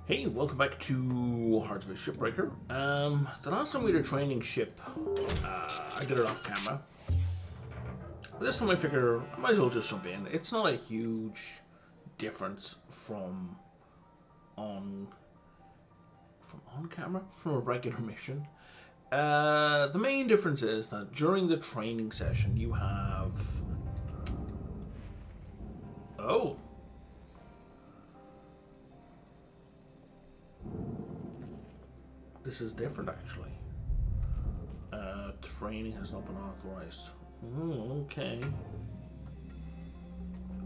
Hey, welcome back to Hardspace Shipbreaker. The last time we did a training ship, I did it off camera. This time I figure I might as well just jump in. It's not a huge difference from on camera, from a regular mission. The main difference is that during the training session you have... Oh! This is different, actually. Training has not been authorized. Okay.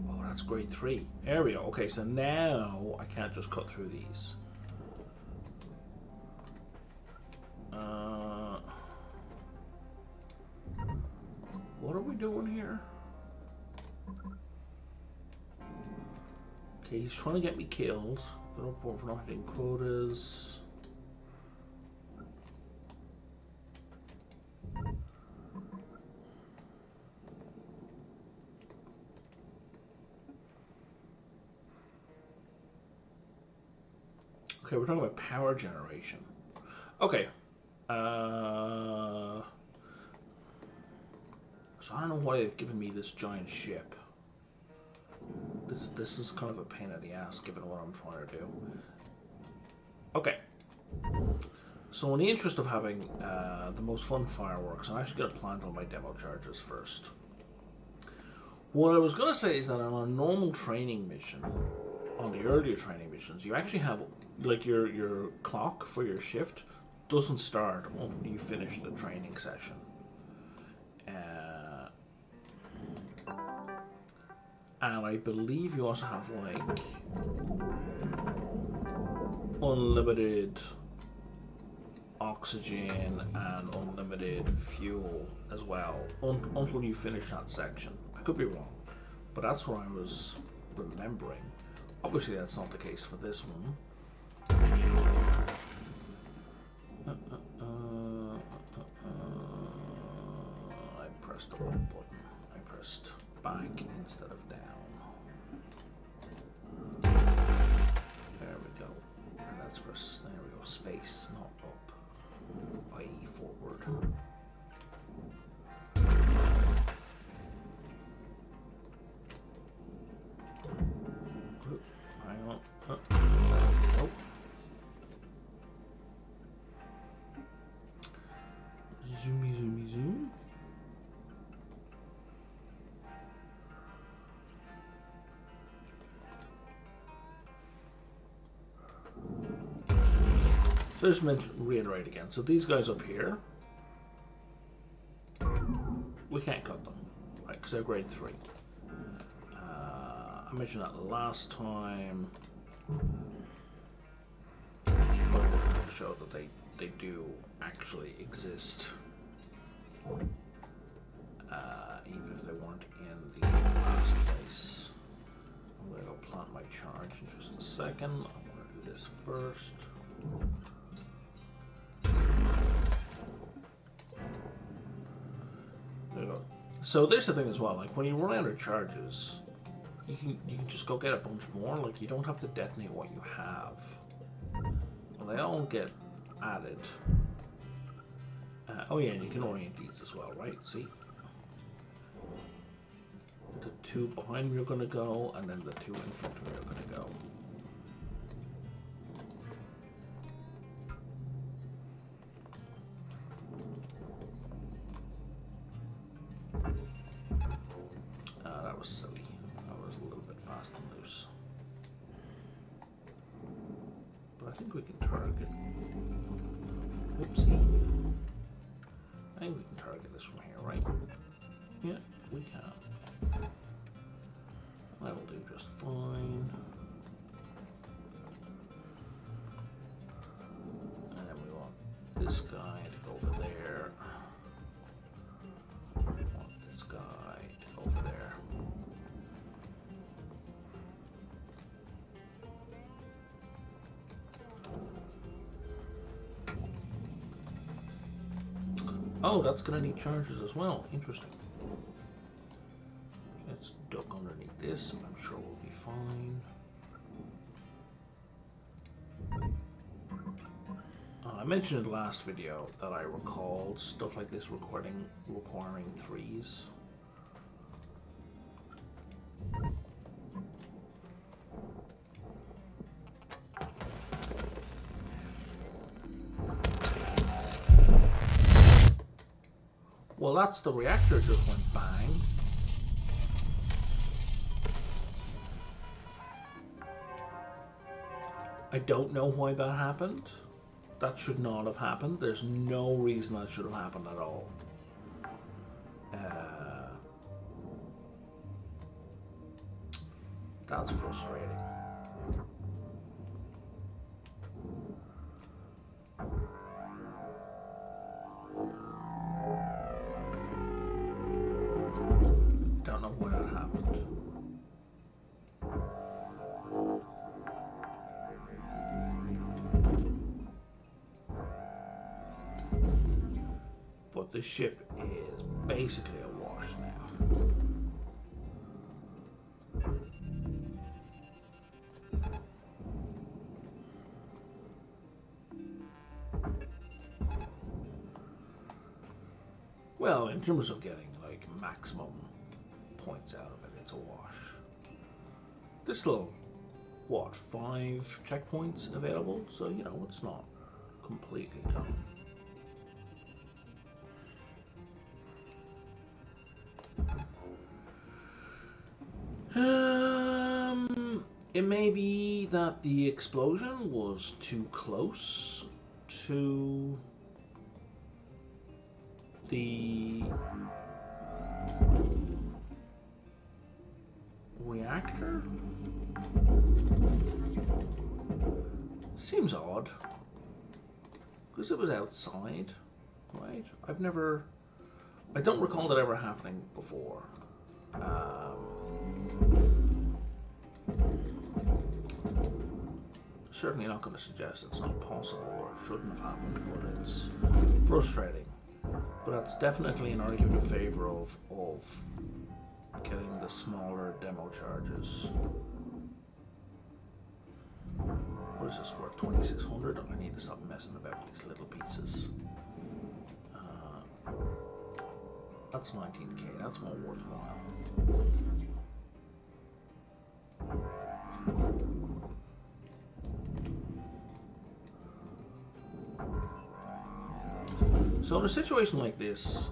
Oh, that's grade 3. There we go. Okay, so now I can't just cut through these. What are we doing here? Okay, he's trying to get me killed. Don't report for not hitting quotas. Okay, we're talking about power generation. Okay. So I don't know why they've given me this giant ship. This is kind of a pain in the ass, given what I'm trying to do. Okay. So in the interest of having the most fun fireworks, I'm actually going to plant all my demo charges first. What I was going to say is that on a normal training mission, on the earlier training missions, you actually have, like, your clock for your shift doesn't start until you finish the training session. And I believe you also have, like, unlimited oxygen and unlimited fuel as well until you finish that section. I could be wrong, but that's what I was remembering. Obviously that's not the case for this one. I pressed the wrong button. I pressed back instead of down. There we go. And let's press, there we go, space, not up, i.e. forward. Hang on. Nope. Zoomy, zoomy, zoom. So just reiterate again. So these guys up here, we can't cut them, right? Because they're grade 3. I mentioned that last time. But to show that they do actually exist, even if they weren't in the last place. I'm going to go plant my charge in just a second. I'm going to do this first. There you go. So there's the thing as well, like when you run out of charges, you can just go get a bunch more. Like you don't have to detonate what you have. Well, they all get added. Oh yeah, and you can orient these as well, right? See? The 2 behind me are going to go, and then the 2 in front of me are going to go. That was silly. That was a little bit fast and loose. But I think we can target. Oopsie. I think we can target this from here, right? Yeah, we can. That'll do just fine. And then we want this guy to go over there. We want this guy to go over there. Oh, that's going to need charges as well. Interesting. Let's duck underneath this, and I'm sure we'll be fine. mentioned in the last video that I recalled stuff like this requiring threes. Well, that's the reactor just went bang. I don't know why that happened. That should not have happened. There's no reason that should have happened at all. That's frustrating. Don't know why that happened. But the ship is basically awash now. Well, in terms of getting like maximum points out of it, it's a wash. There's still, what, 5 checkpoints available, so you know, it's not completely done. It may be that the explosion was too close to the reactor. Seems odd, because it was outside, right? I don't recall that ever happening before. Certainly not going to suggest it's not possible or it shouldn't have happened, but it's frustrating. But that's definitely an argument in favor of getting the smaller demo charges. What is this worth? 2,600? I need to stop messing about with these little pieces. That's 19k, that's more worthwhile. So in a situation like this,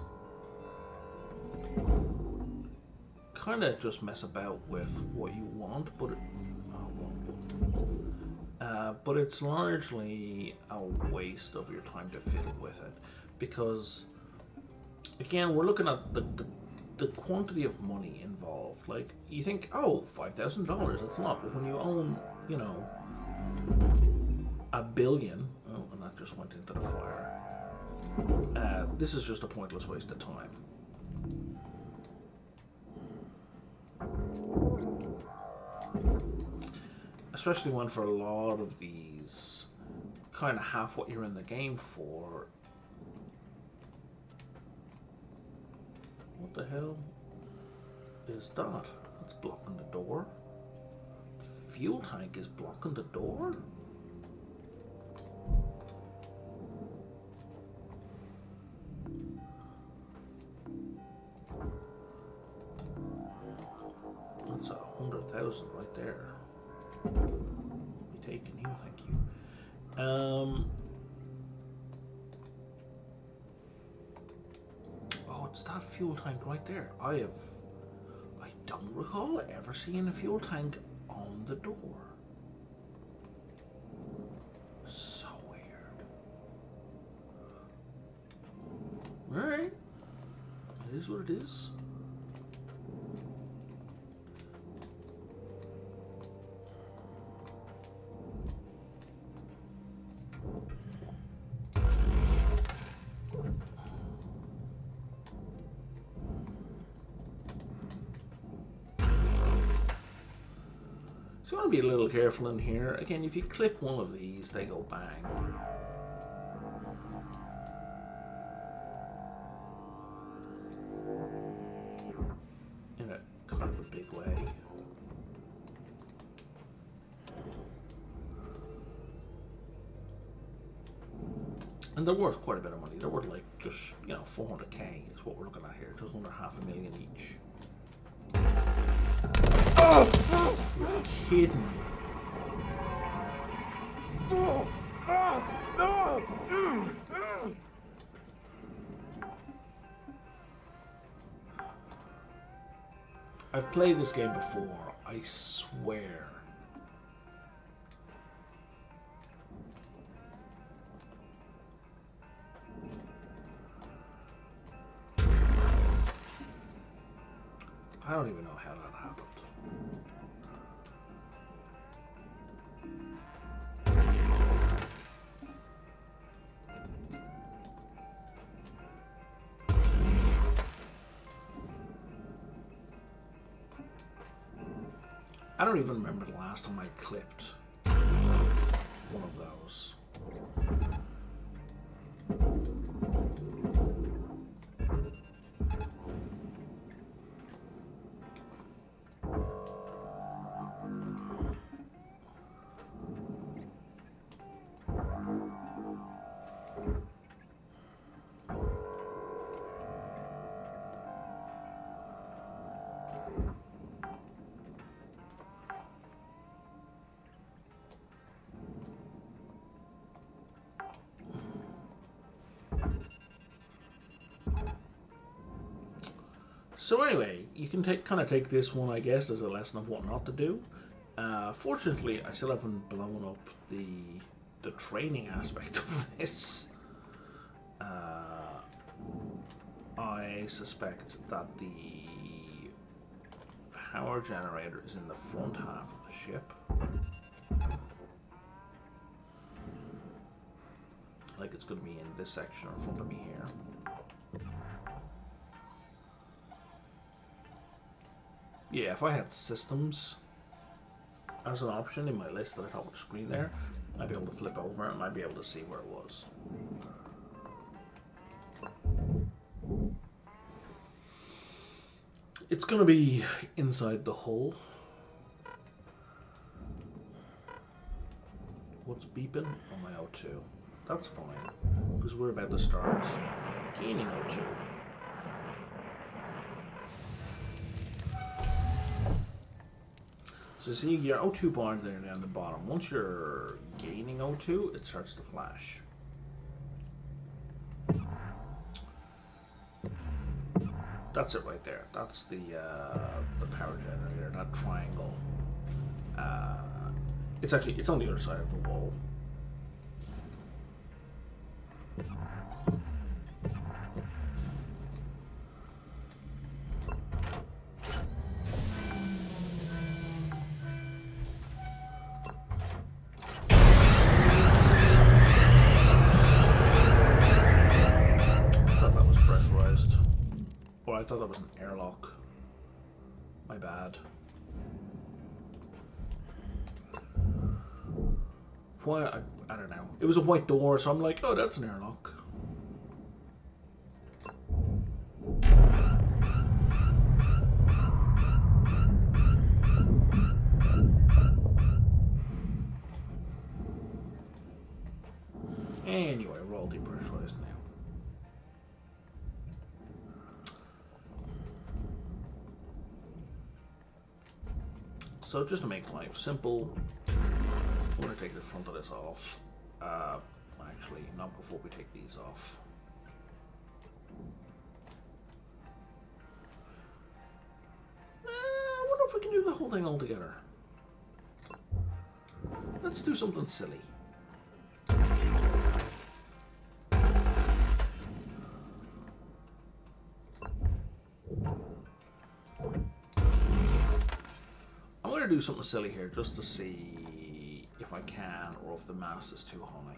kind of just mess about with what you want, but it's largely a waste of your time to fiddle with it, because again, we're looking at the quantity of money involved. Like, you think, oh, $5,000, that's a lot, but when you own, you know, $1 billion, oh, and that just went into the fire. This is just a pointless waste of time. Especially when for a lot of these, kind of half what you're in the game for. What the hell is that? That's blocking the door. The fuel tank is blocking the door? That's 100,000 right there. Be taking you, thank you. Oh, it's that fuel tank right there. I don't recall ever seeing a fuel tank on the door. So weird. Alright. It is what it is. So you want to be a little careful in here. Again, if you clip one of these, they go bang. In a kind of a big way. And they're worth quite a bit of money. They're worth like just, 400k is what we're looking at here. Just under $500,000 each. You're kidding me. I've played this game before, I swear. I don't even know how that happened. I don't even remember the last time I clipped one of those. So anyway, you can kind of take this one, I guess, as a lesson of what not to do. Fortunately, I still haven't blown up the training aspect of this. I suspect that the power generator is in the front half of the ship. Like it's going to be in this section in front of me here. Yeah, if I had systems as an option in my list at the top of the screen there, I'd be able to flip over it and I'd be able to see where it was. It's going to be inside the hull. What's beeping? Oh, my O2. That's fine, because we're about to start gaining O2. So see your O2 bar there down the bottom. Once you're gaining O2, it starts to flash. That's it right there. That's the power generator, that triangle. It's on the other side of the wall. I thought that was an airlock. My bad. Why? I don't know. It was a white door, so I'm like, oh, that's an airlock. Anyway, we're all depressurized now. So just to make life simple, we're going to take the front of this off. Actually, not before we take these off. I wonder if we can do the whole thing all together. Let's do something silly. I'm going to do something silly here just to see if I can or if the mass is too high.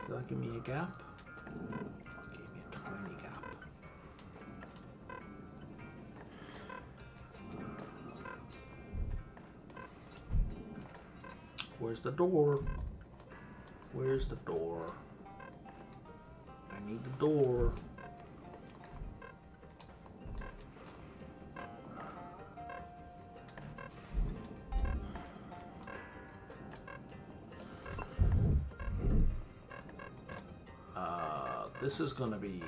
Did that give me a gap? It gave me a tiny gap. Where's the door? Where's the door? I need the door. this is going to be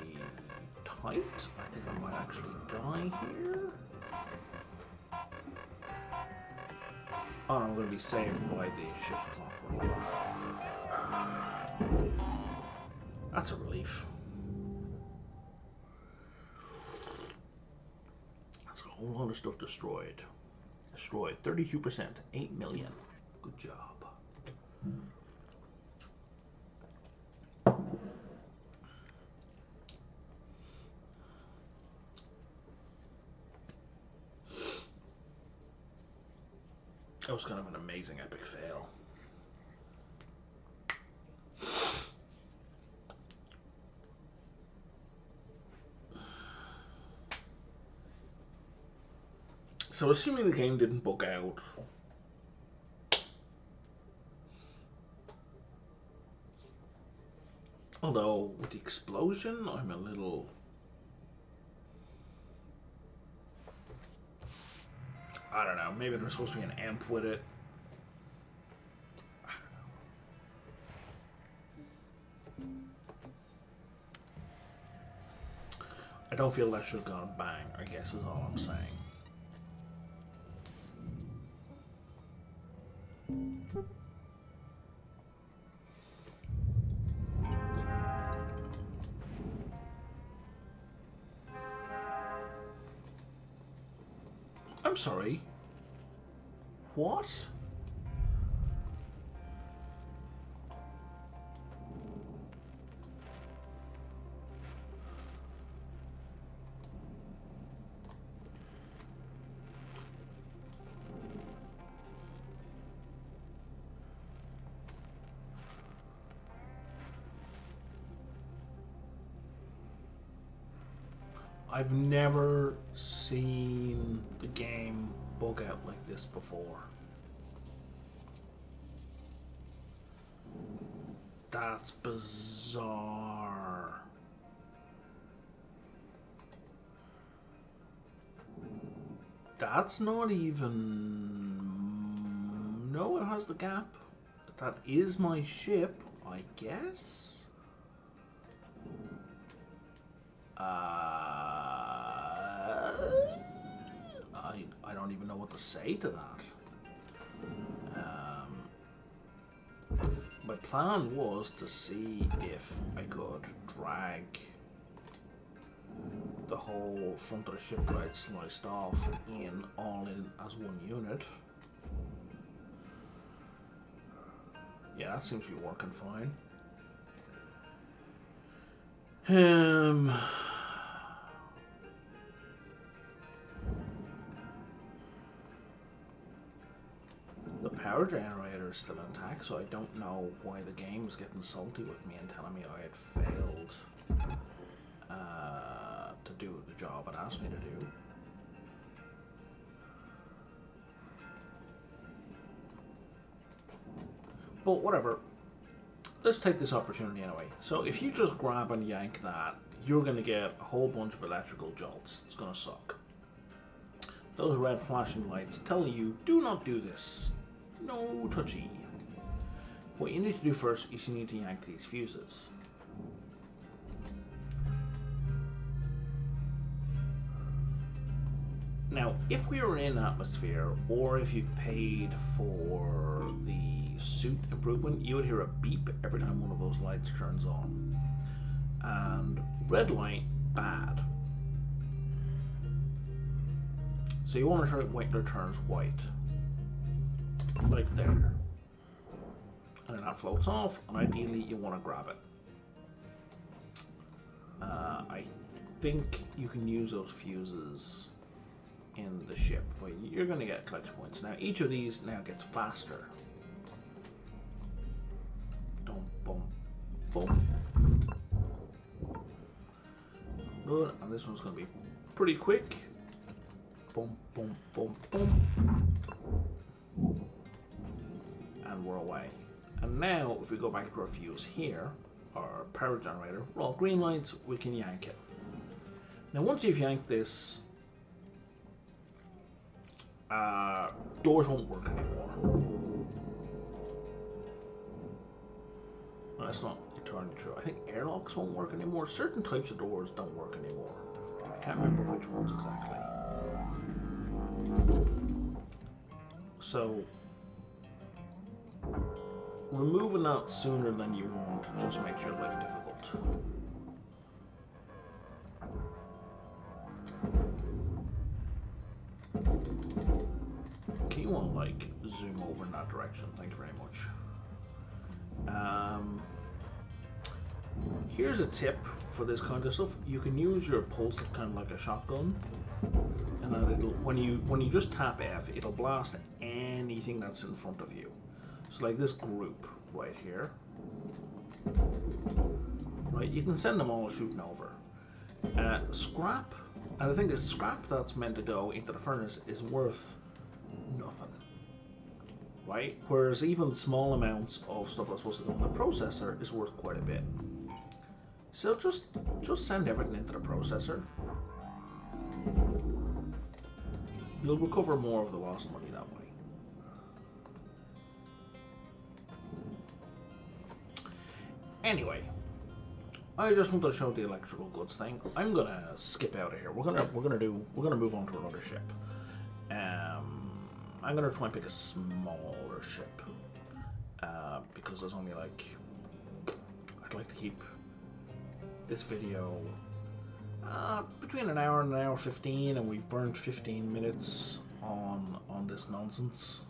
tight. I think I might actually die here. Oh, I'm going to be saved by the ship's clock running. That's a relief. That's a whole lot of stuff destroyed. Destroyed 32%, 8 million. Good job. That was kind of an amazing epic fail. So assuming the game didn't bug out, although with the explosion I'm a little... I don't know, maybe there's supposed to be an amp with it. I don't feel that should have gone bang, I guess is all I'm saying. I'm sorry. What? I've never seen the game bug out like this before. That's bizarre. That's not even... No, it has the gap. That is my ship, I guess. I don't even know what to say to that. My plan was to see if I could drag the whole front of the ship that I'd sliced off all in as one unit. Yeah, that seems to be working fine. The power generator is still intact, so I don't know why the game was getting salty with me and telling me I had failed to do the job it asked me to do. But whatever. Let's take this opportunity anyway. So if you just grab and yank that, you're going to get a whole bunch of electrical jolts. It's going to suck. Those red flashing lights tell you, do not do this. No touchy. What you need to do first is you need to yank these fuses. Now, if we were in atmosphere, or if you've paid for the suit improvement, you would hear a beep every time one of those lights turns on. And red light, bad. So you want to try when it turns white. Like there. And then that floats off, and ideally you want to grab it. I think you can use those fuses in the ship, but you're going to get collection points. Now each of these now gets faster. Boom, boom, boom. Good, and this one's going to be pretty quick. Boom, boom, boom, boom. And we're away. And now, if we go back to our fuse here, our power generator, well, green lights, we can yank it. Now, once you've yanked this, doors won't work anymore. Well, that's not entirely true. I think airlocks won't work anymore. Certain types of doors don't work anymore. I can't remember which ones exactly. So, removing that sooner than you want just makes your life difficult. Can you want like zoom over in that direction? Thank you very much. Here's a tip for this kind of stuff. You can use your pulse kind of like a shotgun, and then it'll when you just tap F, it'll blast anything that's in front of you. So like this group right here, right? You can send them all shooting over. Scrap, and I think the scrap that's meant to go into the furnace is worth nothing, right? Whereas even small amounts of stuff that's supposed to go in the processor is worth quite a bit. So just send everything into the processor. You'll recover more of the lost money that way. Anyway, I just want to show the electrical goods thing. I'm gonna skip out of here. We're gonna move on to another ship. I'm gonna try and pick a smaller ship because there's only like I'd like to keep this video between an hour and an hour 15, and we've burned 15 minutes on this nonsense.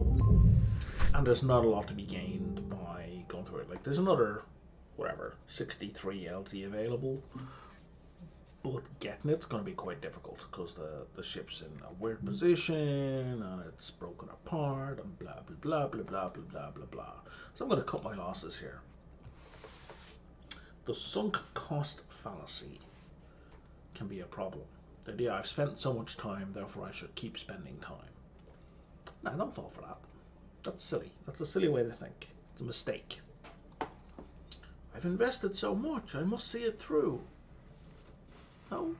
And there's not a lot to be gained by going through it. Like there's another, whatever, 63 LT available, but getting it's going to be quite difficult because the ship's in a weird position and it's broken apart and blah blah blah blah blah blah blah blah blah. So I'm going to cut my losses here. The sunk cost fallacy can be a problem. The idea I've spent so much time, therefore I should keep spending time. No, don't fall for that. That's silly. That's a silly way to think. It's a mistake. I've invested so much, I must see it through. No.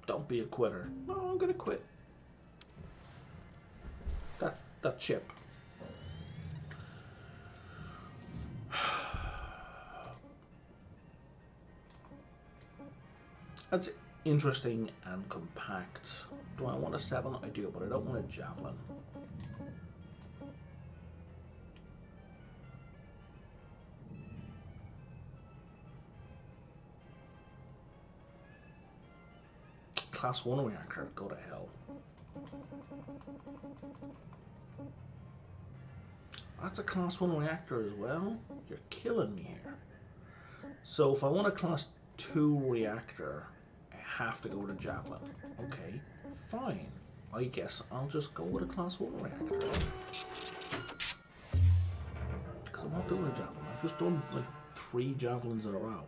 Don't be a quitter. No, I'm gonna quit. That ship. That's interesting and compact. Do I want a 7? I do, but I don't want a javelin. Class 1 reactor, go to hell. That's a Class 1 reactor as well? You're killing me here. So if I want a Class 2 reactor, I have to go with a javelin. Okay, fine. I guess I'll just go with a Class 1 reactor. Because I'm not doing a javelin. I've just done like 3 javelins in a row.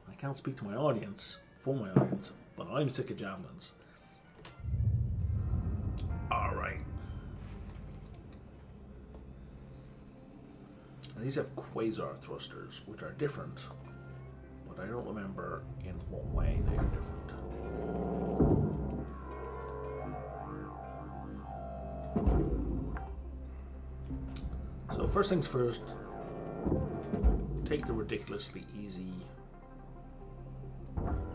I can't speak to my audience, for my audience, but I'm sick of javelins. Alright. And these have quasar thrusters, which are different, but I don't remember in what way they are different. So first things first, take the ridiculously easy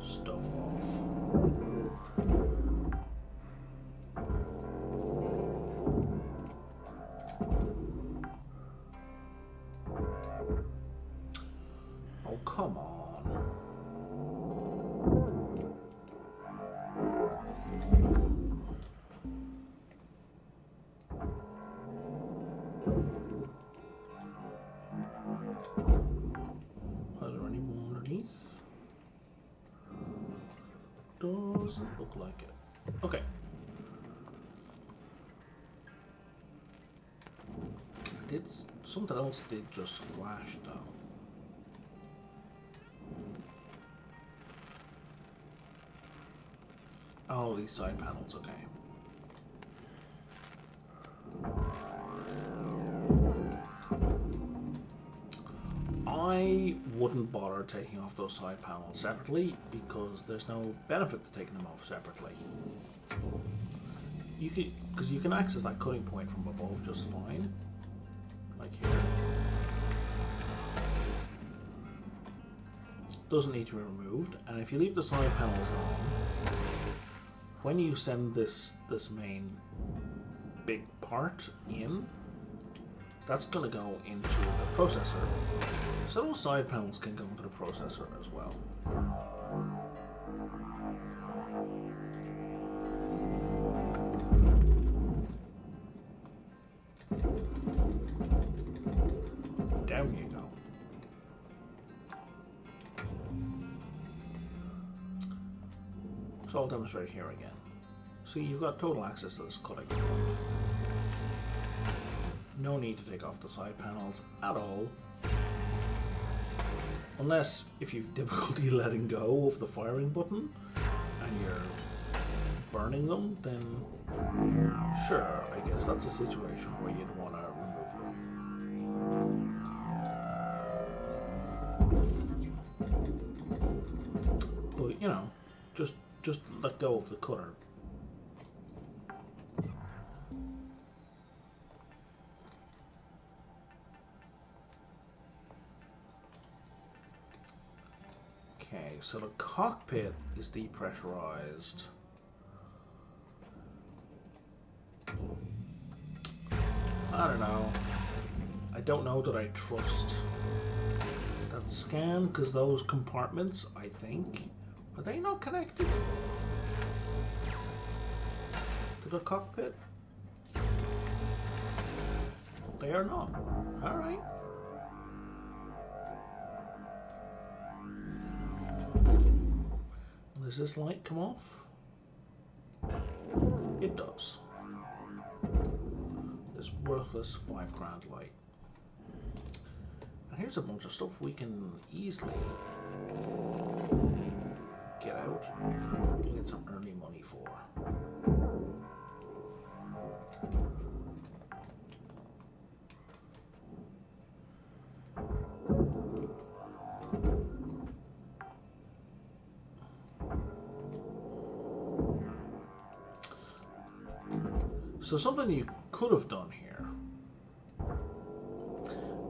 stuff off. Oh, come on. Are there any more underneath? Doesn't look like it. Okay. Something else did just flash though. Oh, these side panels, okay. I wouldn't bother taking off those side panels separately because there's no benefit to taking them off separately. You could, because you can access that cutting point from above just fine, like here. Doesn't need to be removed, and if you leave the side panels on, when you send this main big part in, that's going to go into the processor, so those side panels can go into the processor as well. Down you go. So I'll demonstrate here again. See, you've got total access to this cutting. No need to take off the side panels at all. Unless if you've difficulty letting go of the firing button and you're burning them, then sure, I guess that's a situation where you'd want to remove them. But you know, just let go of the cutter. Okay, so the cockpit is depressurized. I don't know. I don't know that I trust that scan, because those compartments, I think, are they not connected to the cockpit? They are not. Alright. Does this light come off? It does. This worthless $5,000 light. And here's a bunch of stuff we can easily get out and get some early money for. So something you could have done here.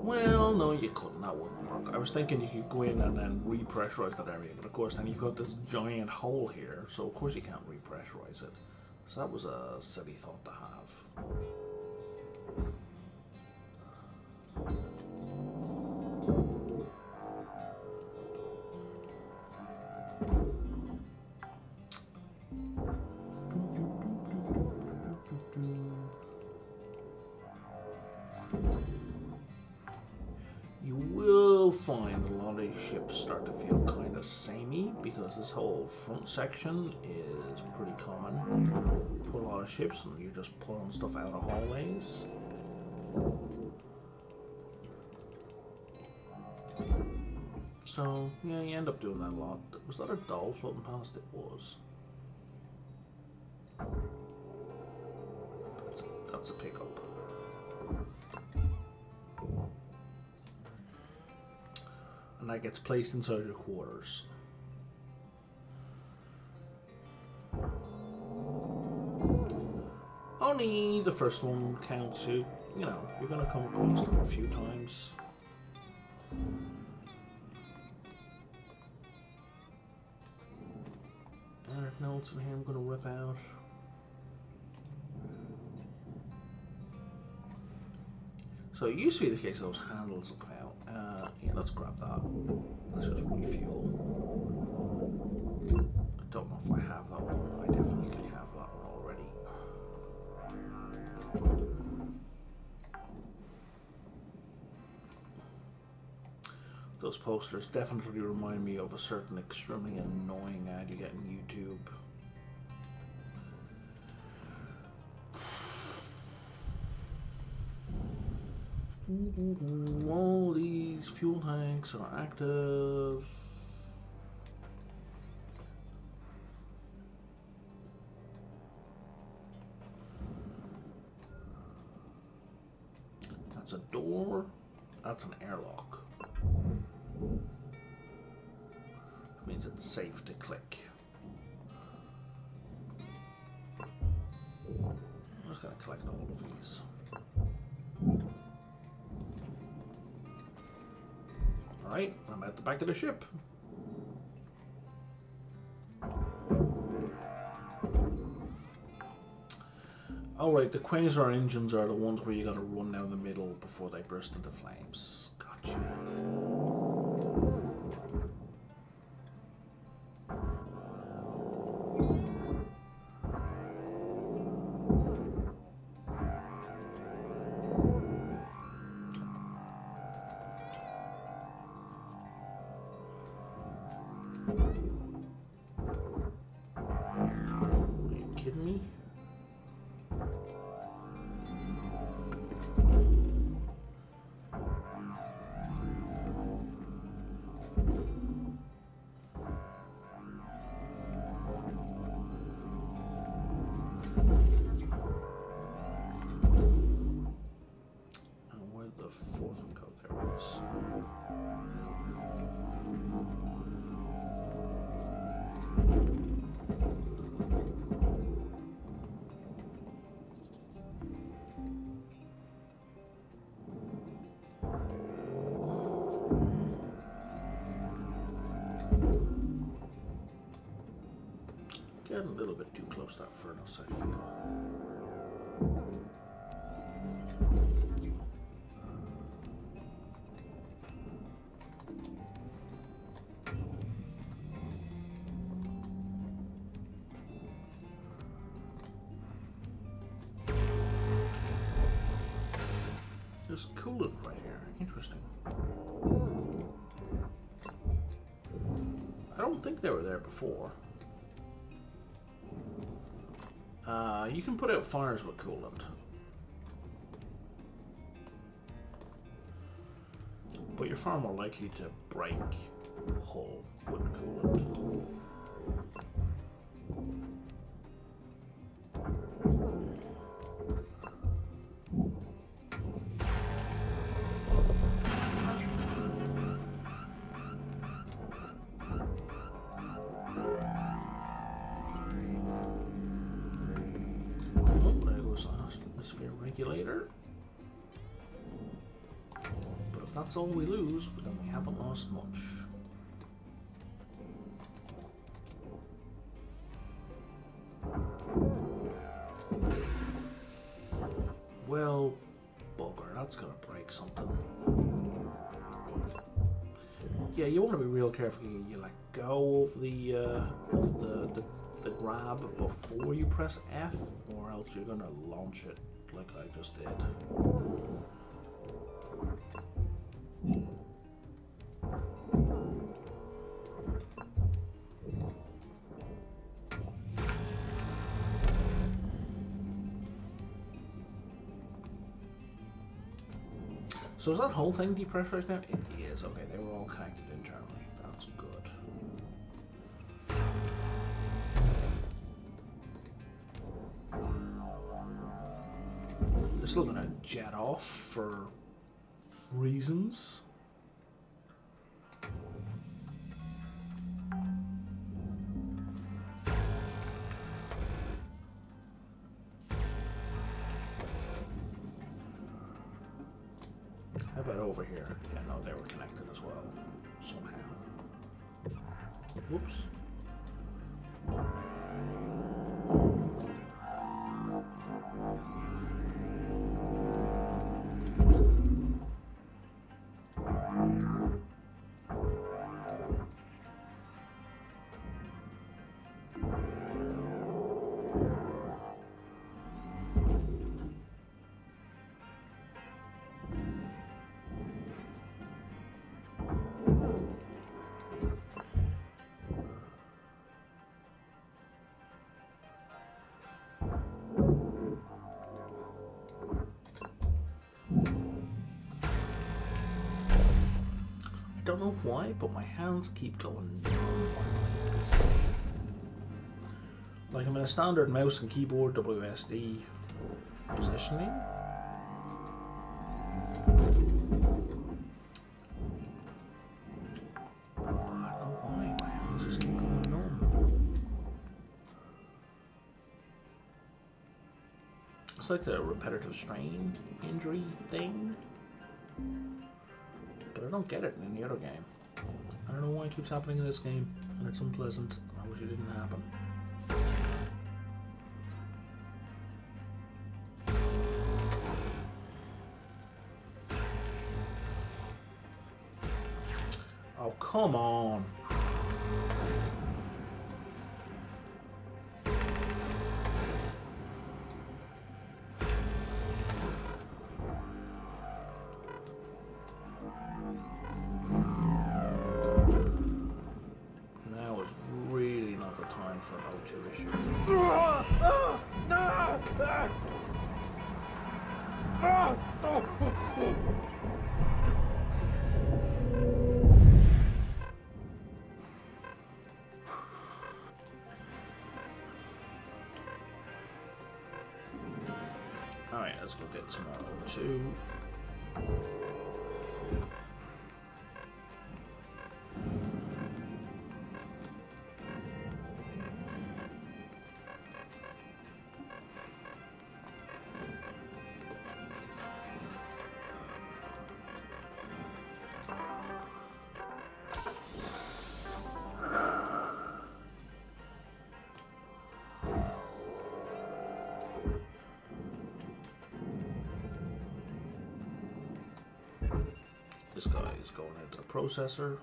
Well, no, you couldn't. That wouldn't work. I was thinking you could go in and then repressurize that area, but of course then you've got this giant hole here, so of course you can't repressurize it. So that was a silly thought to have. You will find a lot of these ships start to feel kind of samey because this whole front section is pretty common for a lot of ships, and you're just pulling stuff out of hallways. So yeah, you end up doing that a lot. Was that a doll floating past? It was. That's a pickup. And that gets placed inside your quarters. Only the first one counts. You know, you're gonna come across them a few times. Anything notes in here I'm gonna rip out. So it used to be the case those handles will come out. Yeah, let's grab that. Let's just refuel. I don't know if I have that one. I definitely have that one already. Those posters definitely remind me of a certain extremely annoying ad you get on YouTube. All these fuel tanks are active. That's a door. That's an airlock. means it's safe to click. I'm just going to collect all of these. Alright, I'm at the back of the ship. Alright, the quasar engines are the ones where you gotta run down the middle before they burst into flames. Gotcha. Are you kidding me? Getting a little bit too close to that furnace, I feel. There's coolant right here. Interesting. I don't think they were there before. You can put out fires with coolant. But you're far more likely to break hull with coolant. Regulator. But if that's all we lose, then we haven't lost much. Well, bugger, that's gonna break something. Yeah, you want to be real careful. You let go of the grab before you press F, or else you're gonna launch it like I just did. So is that whole thing depressurized now? It is. Okay, they were all connected internally. That's good. They're still gonna jet off for reasons. How about over here? Yeah, no, they were connected as well, somehow. Whoops. I don't know why, but my hands keep going numb. Like I'm in a standard mouse and keyboard WSD positioning. I don't know why my hands are It's like the repetitive strain injury thing. But I don't get it in the other game. I don't know why it keeps happening in this game, and it's unpleasant. I wish it didn't happen. Oh, come on. Now is really not the time for an O2 issue. Alright, let's go get some more O2. This guy is going into the processor.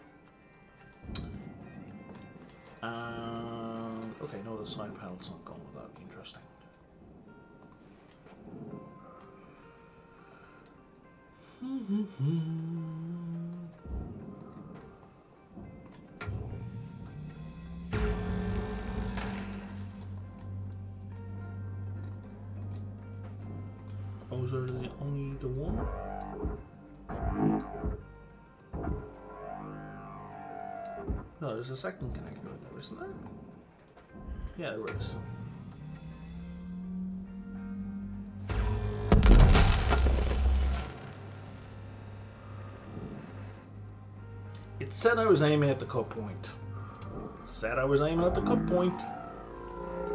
And okay, no, the side panel's not going with that. Interesting. Those are only the one. No, there's a second connector in there, isn't there? Yeah, there is. It said I was aiming at the cut point. It said I was aiming at the cut point.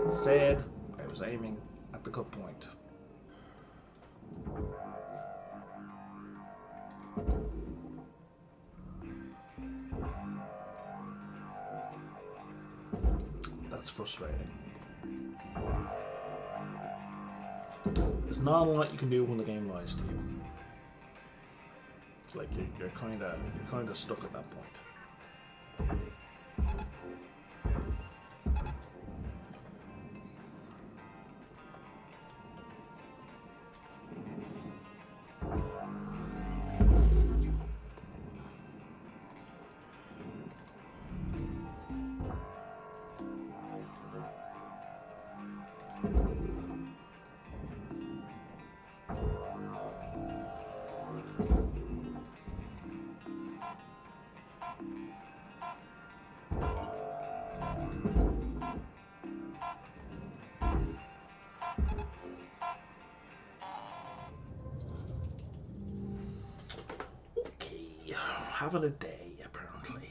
It said I was aiming at the cut point. That's frustrating. There's not a lot you can do when the game lies to you. It's like you're kind of stuck at that point. Having a day, apparently.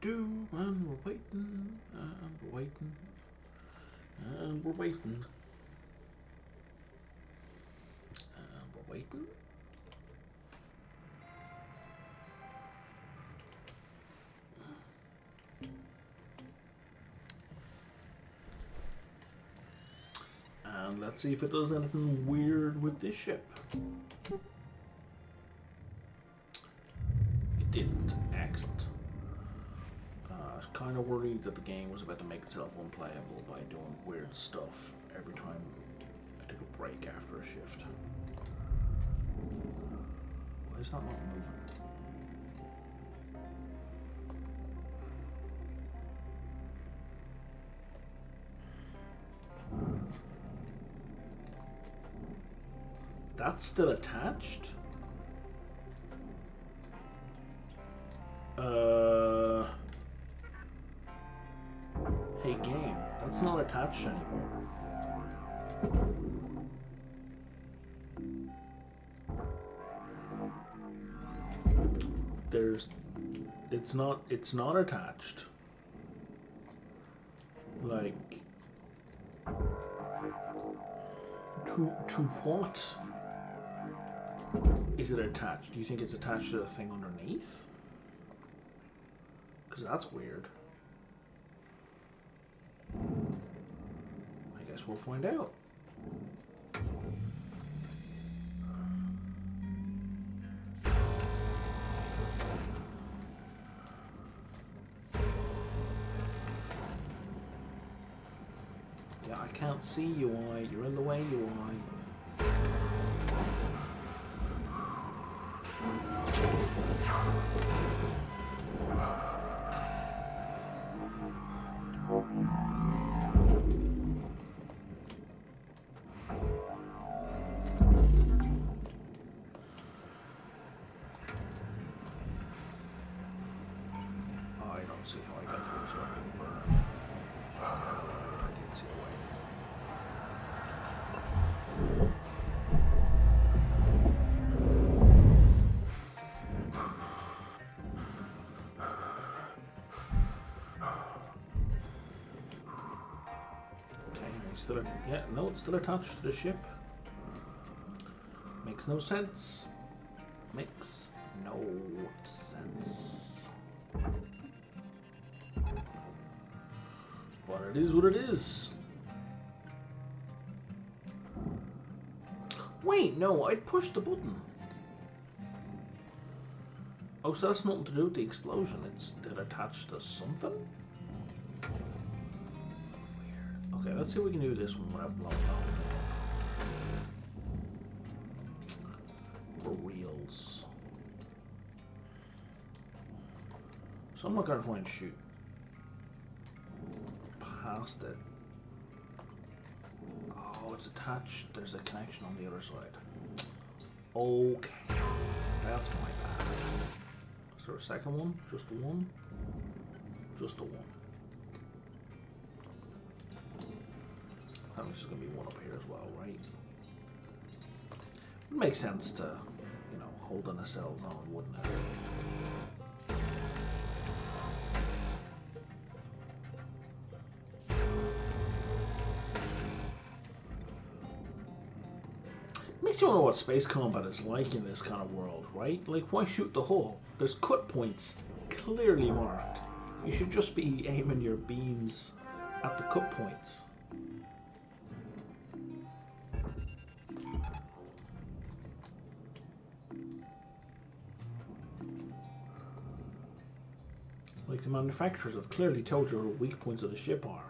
Do, and we're waiting, and we're waiting, and we're waiting, and we're waiting. And let's see if it does anything weird with this ship. It didn't. Excellent. I was kind of worried that the game was about to make itself unplayable by doing weird stuff every time I took a break after a shift. is that not moving? That's still attached? Hey game, that's not attached anymore. It's not attached. Like, to what is it attached? Do you think it's attached to the thing underneath? Because that's weird. I guess we'll find out. Yeah, I can't see UI. You're in the way, UI. See how I got through so I can burn. I did see a way. Okay, yeah, no, it's still attached to the ship. Makes no sense. Makes no sense. But it is what it is. Wait, no, I pushed the button. Oh, so that's nothing to do with the explosion. It's still attached to something? Weird. Okay, let's see if we can do this one without blowing up. For reals. So I'm not going to try and shoot past it. Oh, it's attached. There's a connection on the other side. Okay. That's my bad. Is there a second one? Just the one? Just the one. That means there's going to be one up here as well, right? It makes sense to, you know, hold the nacelles on, wouldn't it? Makes you wonder what space combat is like in this kind of world, right? Like, why shoot the hull? There's cut points clearly marked. You should just be aiming your beams at the cut points. Like, the manufacturers have clearly told you where the weak points of the ship are.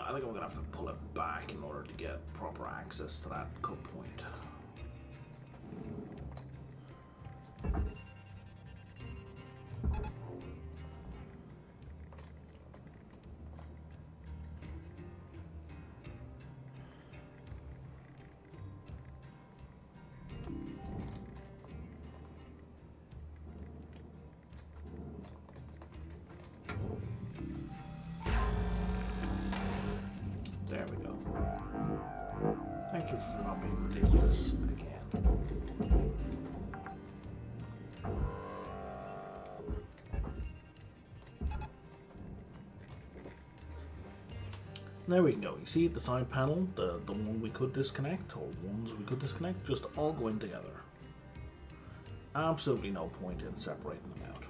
I think I'm going to have to pull it back in order to get proper access to that cut point. There we go. Thank you for not being ridiculous again. There we go. You see the side panel, the one we could disconnect, or ones we could disconnect, just all going together. Absolutely no point in separating them out.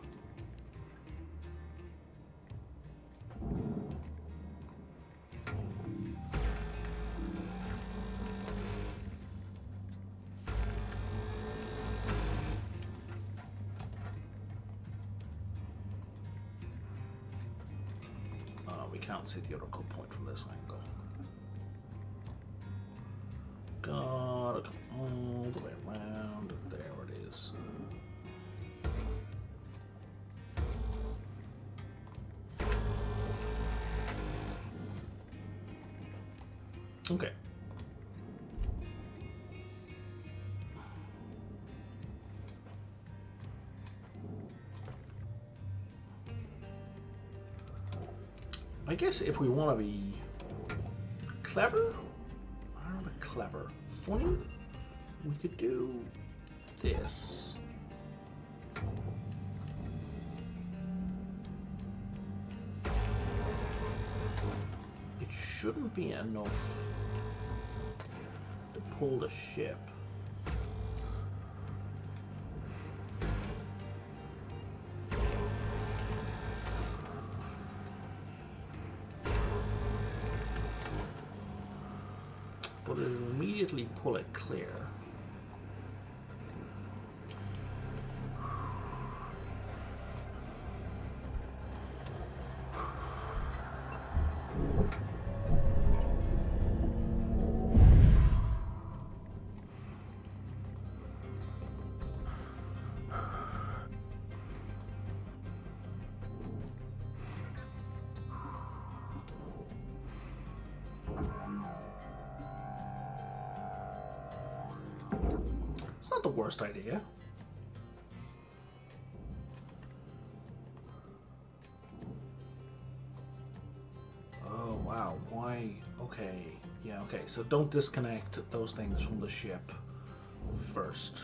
We can't see the other cut point from this angle. Gotta come all the way around. There it is. Okay. I guess if we want to be clever, I don't know, clever, funny, we could do this. It shouldn't be enough to pull the ship. But it'll immediately pull it clear. It's not the worst idea. Oh wow, why? Okay, yeah, okay, so don't disconnect those things from the ship first,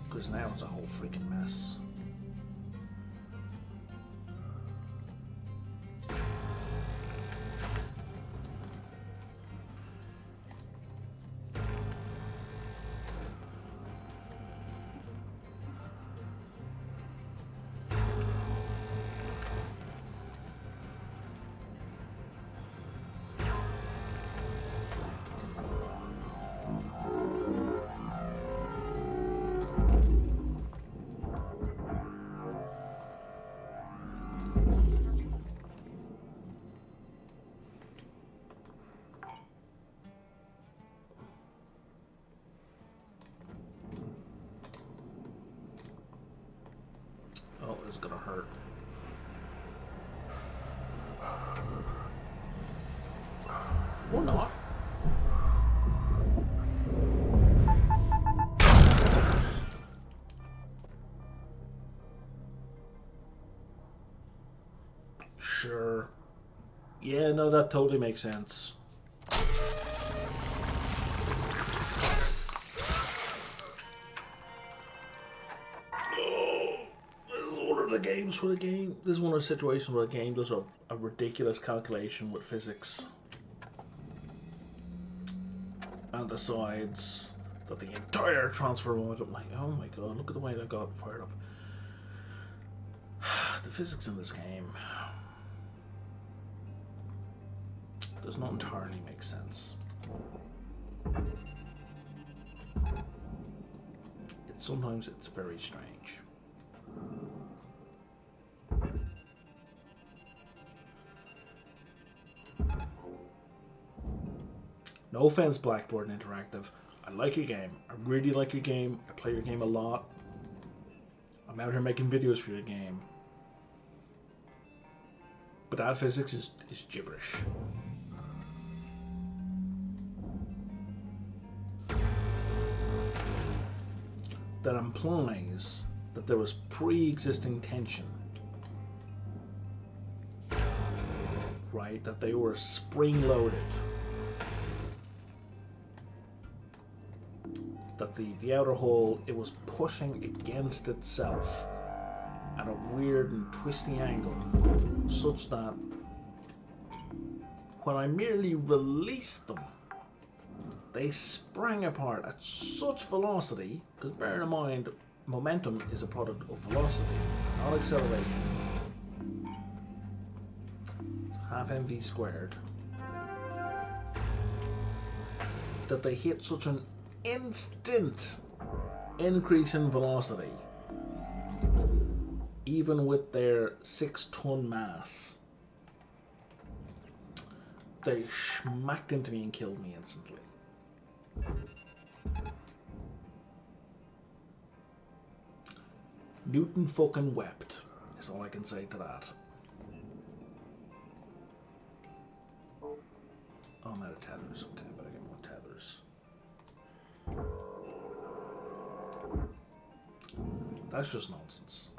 because now it's a whole freaking mess. Oh, it's gonna hurt. Or not. Sure. Yeah, no, that totally makes sense. Games for the game. This is one of the situations where the game does a ridiculous calculation with physics and decides that the entire transfer momentum, like, oh my god, look at the way that got fired up. The physics in this game does not entirely make sense. Sometimes it's very strange. No offense, Blackboard Interactive. I like your game. I really like your game. I play your game a lot. I'm out here making videos for your game. But that physics is gibberish. That implies that there was pre-existing tension. Right? That they were spring-loaded. That the outer hull, it was pushing against itself at a weird and twisty angle, such that when I merely released them, they sprang apart at such velocity, because bear in mind, momentum is a product of velocity, not acceleration. It's half mv squared. That they hit such an instant increase in velocity, even with their 6-ton mass, they smacked into me and killed me instantly. Newton fucking wept, is all I can say to that. Oh, I'm out of tethers. Okay, I better get more tethers. That's just nonsense.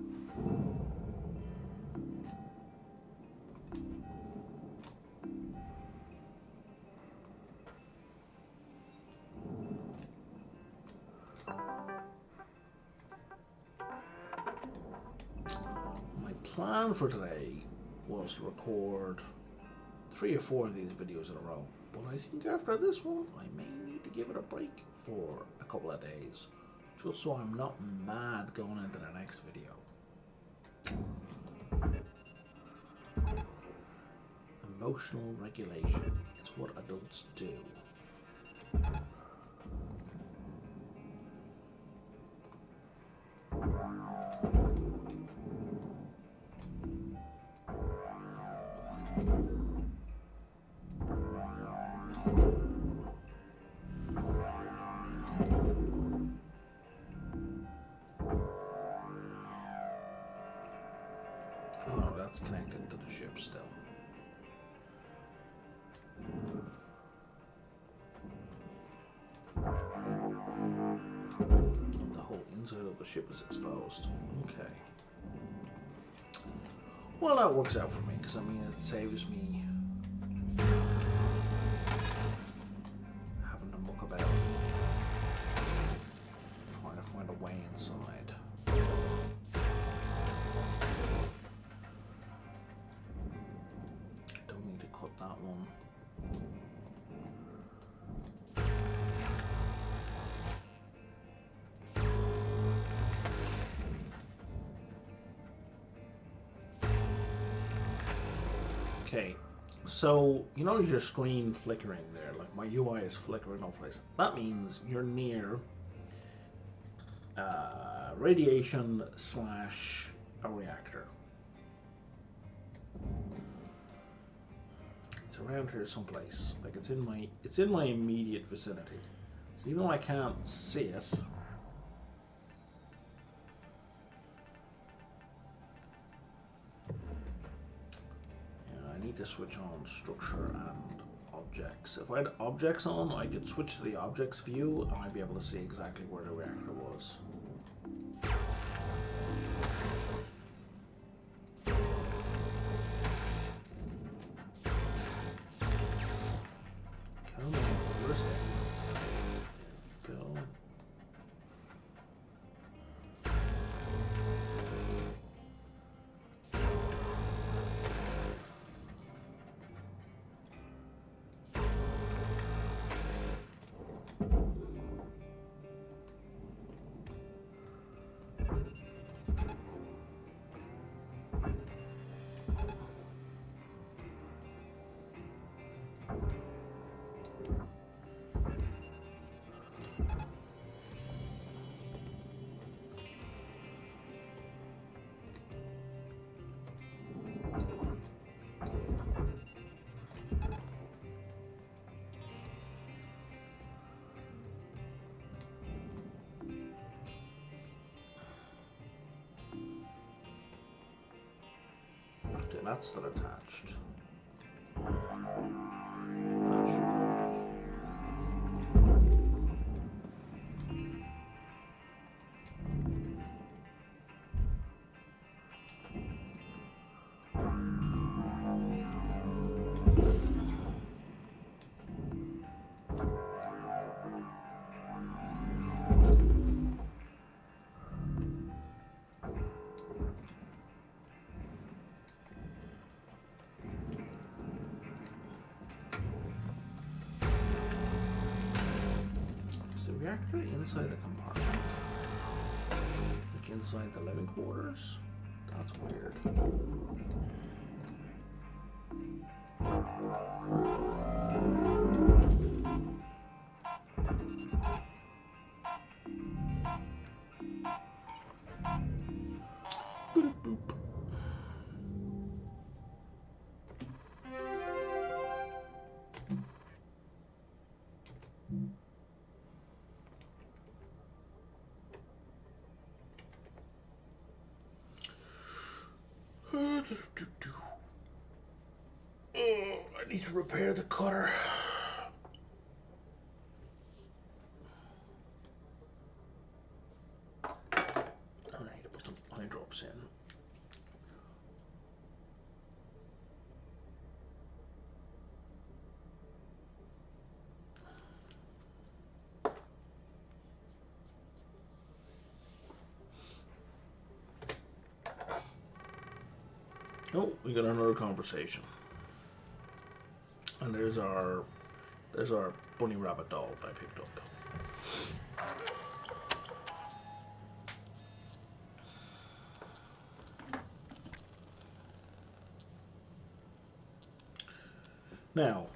My plan for today was to record 3 or 4 of these videos in a row, but I think after this one I may need to give it a break for a couple of days, just so I'm not mad going into the next video. Emotional regulation, it's what adults do. Oh, that's connected to the ship still. The whole inside of the ship is exposed. Okay. Well, that works out for me, because I mean it saves me having to muck about trying to find a way inside. Don't need to cut that one. Okay, so you notice your screen flickering there, like my UI is flickering off place. That means you're near radiation / a reactor. It's around here someplace. Like it's in my immediate vicinity. So even though I can't see it, I need to switch on structure and objects. If I had objects on, I could switch to the objects view and I'd be able to see exactly where the reactor was. Come on, first thing. Go. Okay, that's still attached. That should reactor inside the compartment, like inside the living quarters. That's weird. Oh, I need to repair the cutter. I need to put some eye drops in. Oh, we got another conversation. And there's our bunny rabbit doll I picked up. Now,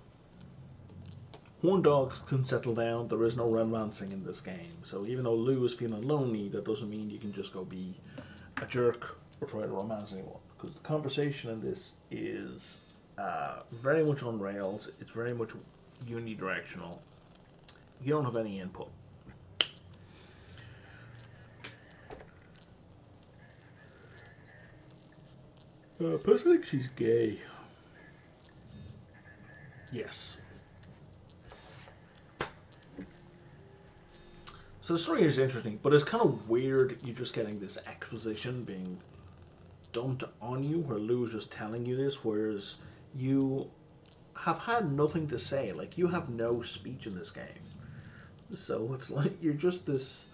horn dogs can settle down. There is no romancing in this game. So even though Lou is feeling lonely, that doesn't mean you can just go be a jerk or try to romance anyone. Because the conversation in this is very much on rails. It's very much unidirectional. You don't have any input. Plus, I think she's gay. Yes. So the story is interesting, but it's kind of weird. You're just getting this exposition being dumped on you, where Lou's just telling you this, whereas you have had nothing to say. Like, you have no speech in this game. So it's like you're just this.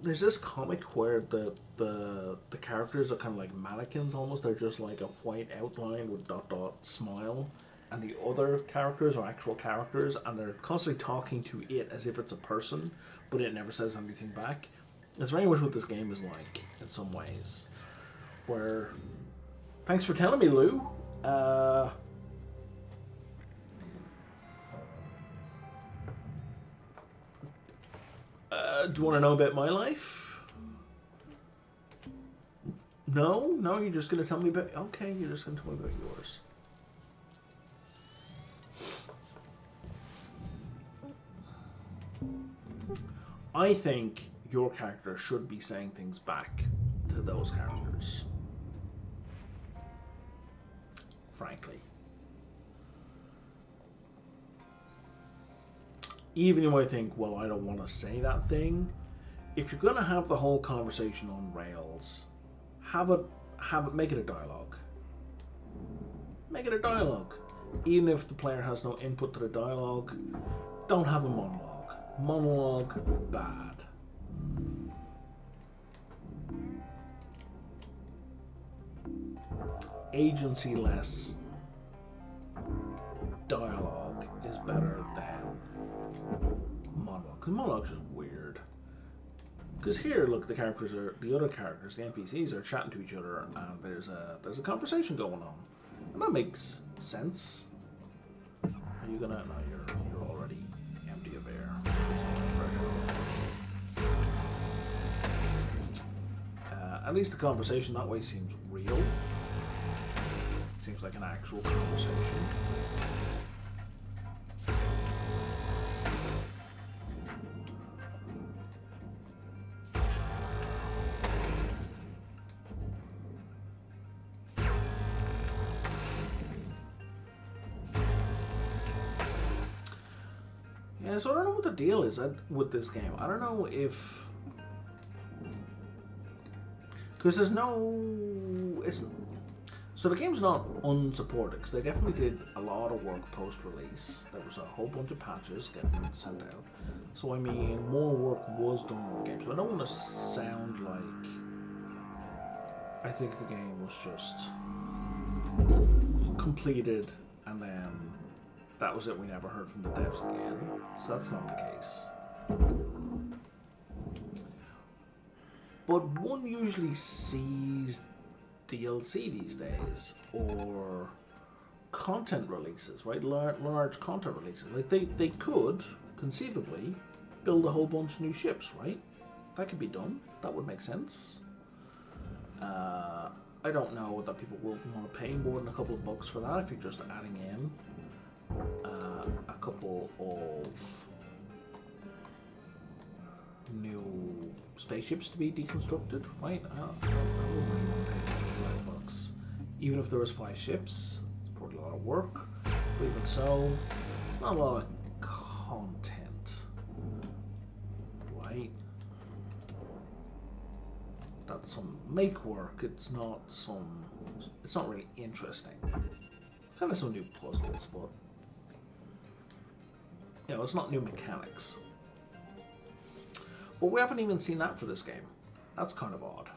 There's this comic where the characters are kind of like mannequins almost. They're just like a white outline with dot dot smile, and the other characters are actual characters, and they're constantly talking to it as if it's a person, but it never says anything back. It's very much what this game is like in some ways. Where, thanks for telling me, Lou. Do you want to know about my life? No, you're just gonna tell me about. Okay, you're just gonna tell me about yours. I think your character should be saying things back to those characters. Frankly. Even you might think, well, I don't want to say that thing. If you're going to have the whole conversation on rails, make it a dialogue. Make it a dialogue. Even if the player has no input to the dialogue, don't have a monologue. Monologue, bad. Agency-less dialogue is better than monologue. Because monologue's just weird. Because here, look, the other characters, the NPCs are chatting to each other, and there's a conversation going on, and that makes sense. Are you gonna? No, you're already empty of air. At least the conversation that way seems real. Seems like an actual conversation. Yeah, so I don't know what the deal is with this game. I don't know if... Because there's no... So the game's not unsupported, because they definitely did a lot of work post-release. There was a whole bunch of patches getting sent out. So I mean, more work was done on the game. So I don't want to sound like I think the game was just completed and then that was it. We never heard from the devs again. So that's not the case. But one usually sees DLC these days, or content releases, right? Large content releases. Like they could conceivably build a whole bunch of new ships, right? That could be done. That would make sense. I don't know that people will want to pay more than a couple of bucks for that if you're just adding in a couple of new spaceships to be deconstructed, right? I don't really want to pay $5. Even if there was 5 ships, it's probably a lot of work. But even so, it's not a lot of content, right? That's some make work. It's not really interesting. Kind of some new puzzles, but you know, it's not new mechanics. But we haven't even seen that for this game. That's kind of odd.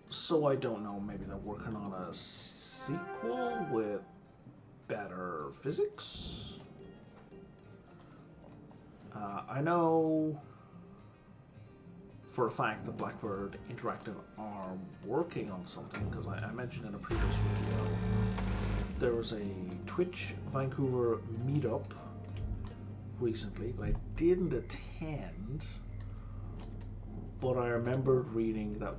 So I don't know, maybe they're working on a sequel with better physics? I know for a fact that Blackbird Interactive are working on something, because I mentioned in a previous video there was a Twitch Vancouver meetup recently that I didn't attend, but I remembered reading that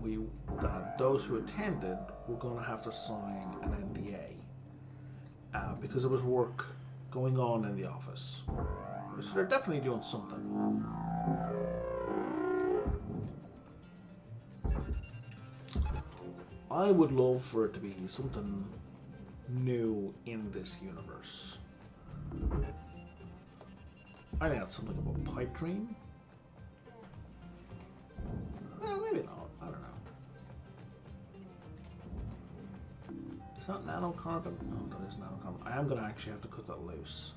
those who attended were going to have to sign an NDA because there was work going on in the office. So they're definitely doing something. I would love for it to be something new in this universe. I think that's something about pipe dream. Well, maybe not. I don't know. Is that nanocarbon? No, that is nanocarbon. I am going to actually have to cut that loose,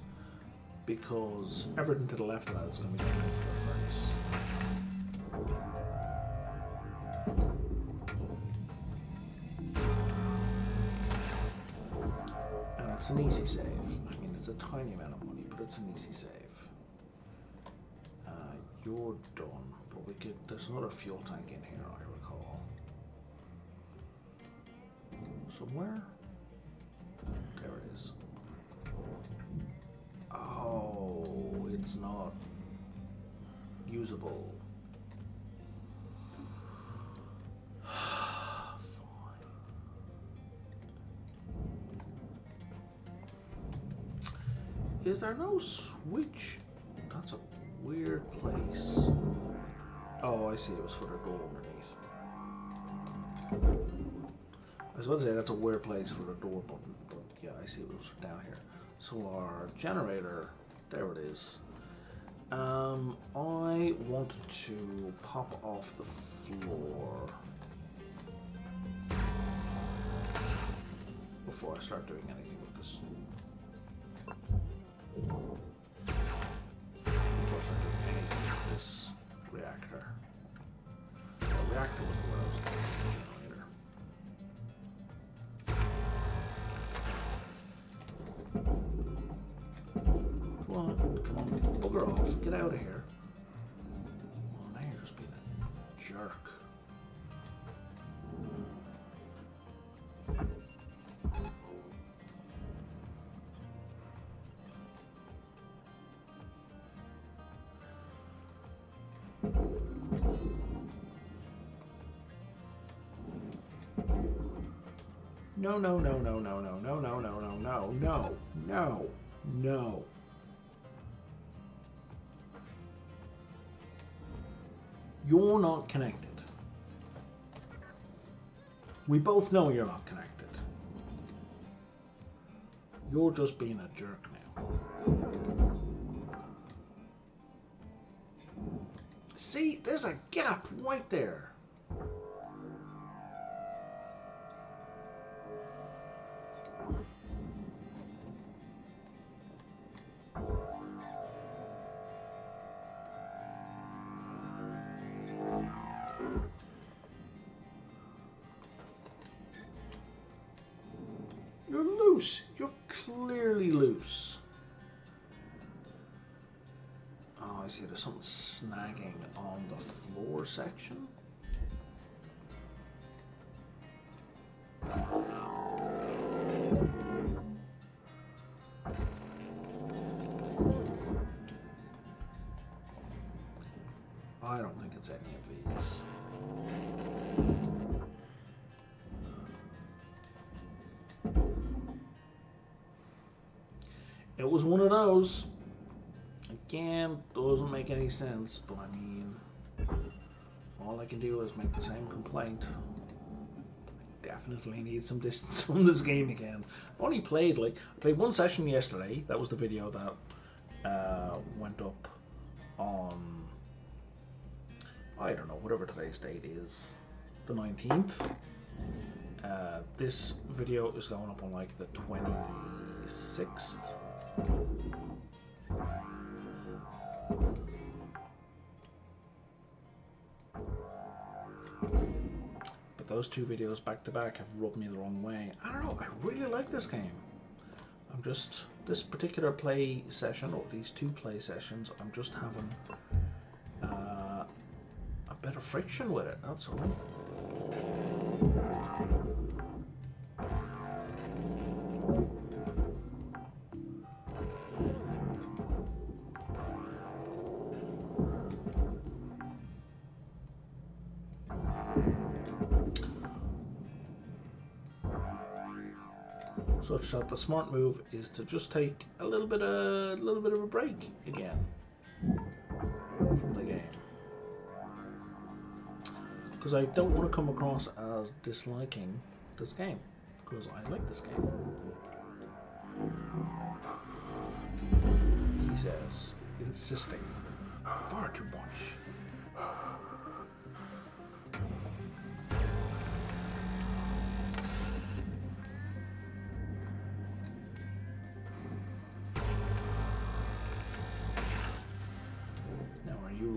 because everything to the left of that is going to be going into the furnace. And it's an easy save. I mean, it's a tiny amount of money, but it's an easy save. You're done, but there's another fuel tank in here, I recall. Somewhere? There it is. Oh, it's not usable. Fine. Is there no switch? That's a weird place. Oh, I see. It was for the door underneath. I was about to say that's a weird place for the door button, but yeah, I see it was down here. So our generator, there it is. I wanted to pop off the floor before I start doing anything with this. Before I start doing anything with this reactor. The reactor was the way I was doing the generator. Come on, bugger off, get out of here. Oh, now you're just being a jerk. No, no, no, no, no, no, no, no, no, no, no, no, no, no. You're not connected. We both know you're not connected. You're just being a jerk now. See, there's a gap right there. You're loose. You're clearly loose. Oh, I see. There's something snagging on the floor section. I don't think it's any of these. It was one of those. Again, doesn't make any sense, but I mean, all I can do is make the same complaint. I definitely need some distance from this game again. I've only played, I played one session yesterday. That was the video that went up on, I don't know, whatever today's date is, the 19th. This video is going up on like the 26th. But those two videos back to back have rubbed me the wrong way. I don't know, I really like this game. I'm just, this particular play session, or these two play sessions, I'm just having a bit of friction with it, that's all. Such that the smart move is to just take a little bit of a break again from the game, because I don't want to come across as disliking this game, because I like this game. He says, insisting far too much.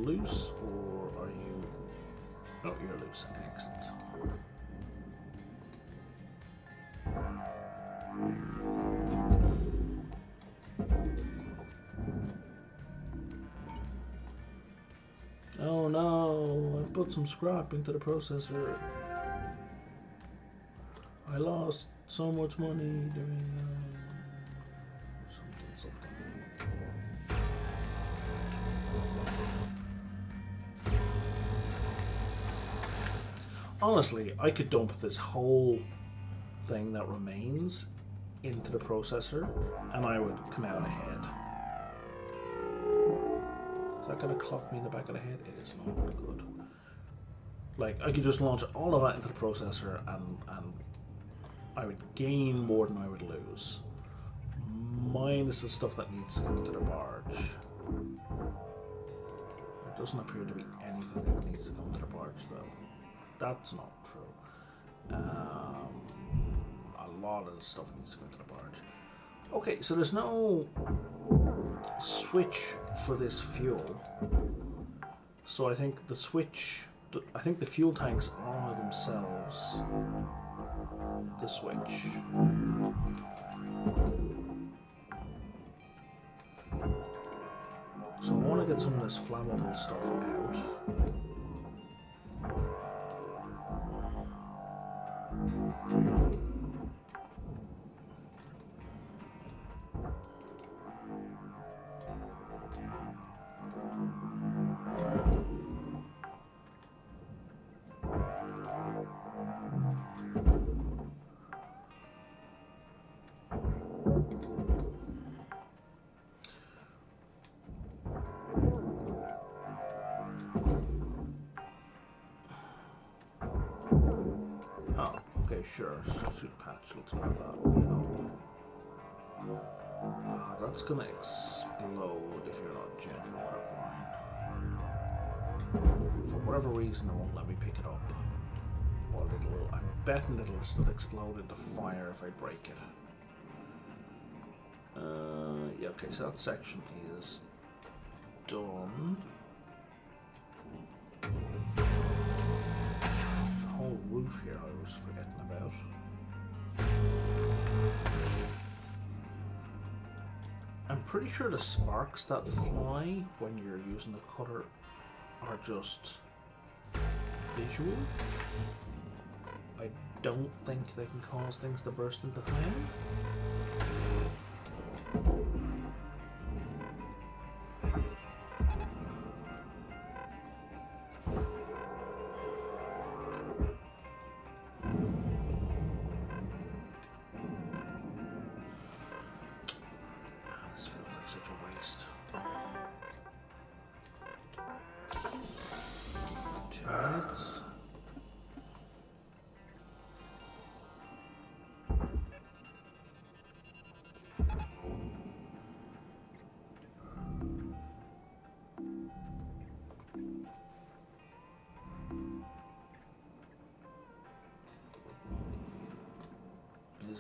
Loose, or are you... Oh, you're loose. Excellent. Oh no, I put some scrap into the processor. I lost so much money doing something. Honestly, I could dump this whole thing that remains into the processor and I would come out ahead. Is that going to clock me in the back of the head? It is not good. Like, I could just launch all of that into the processor and I would gain more than I would lose. Minus the stuff that needs to go into the barge. There doesn't appear to be anything that needs to go into the barge though. That's not true. A lot of the stuff needs to go into the barge. Okay, so there's no switch for this fuel. So I think the switch, I think the fuel tanks are themselves the switch. So I want to get some of this flammable stuff out. Sure, suit patch looks like that. Oh, that's gonna explode if you're not gentle with it, Brian. For whatever reason, it won't let me pick it up. Or I'm betting it'll still explode into fire if I break it. Yeah, okay, so that section is done. Whole roof here I was forgetting about. I'm pretty sure the sparks that fly when you're using the cutter are just visual. I don't think they can cause things to burst into flame.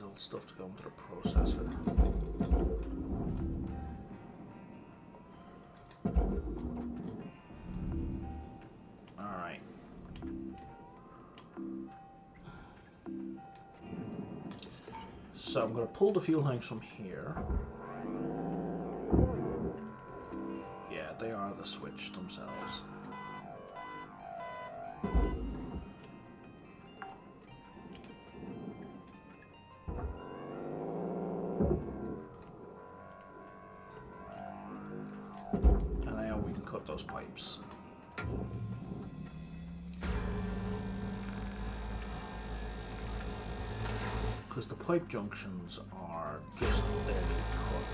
all stuff to go into the processor. Alright. So I'm going to pull the fuel tanks from here. Yeah, they are the switch themselves. And now we can cut those pipes. Because the pipe junctions are just barely cut.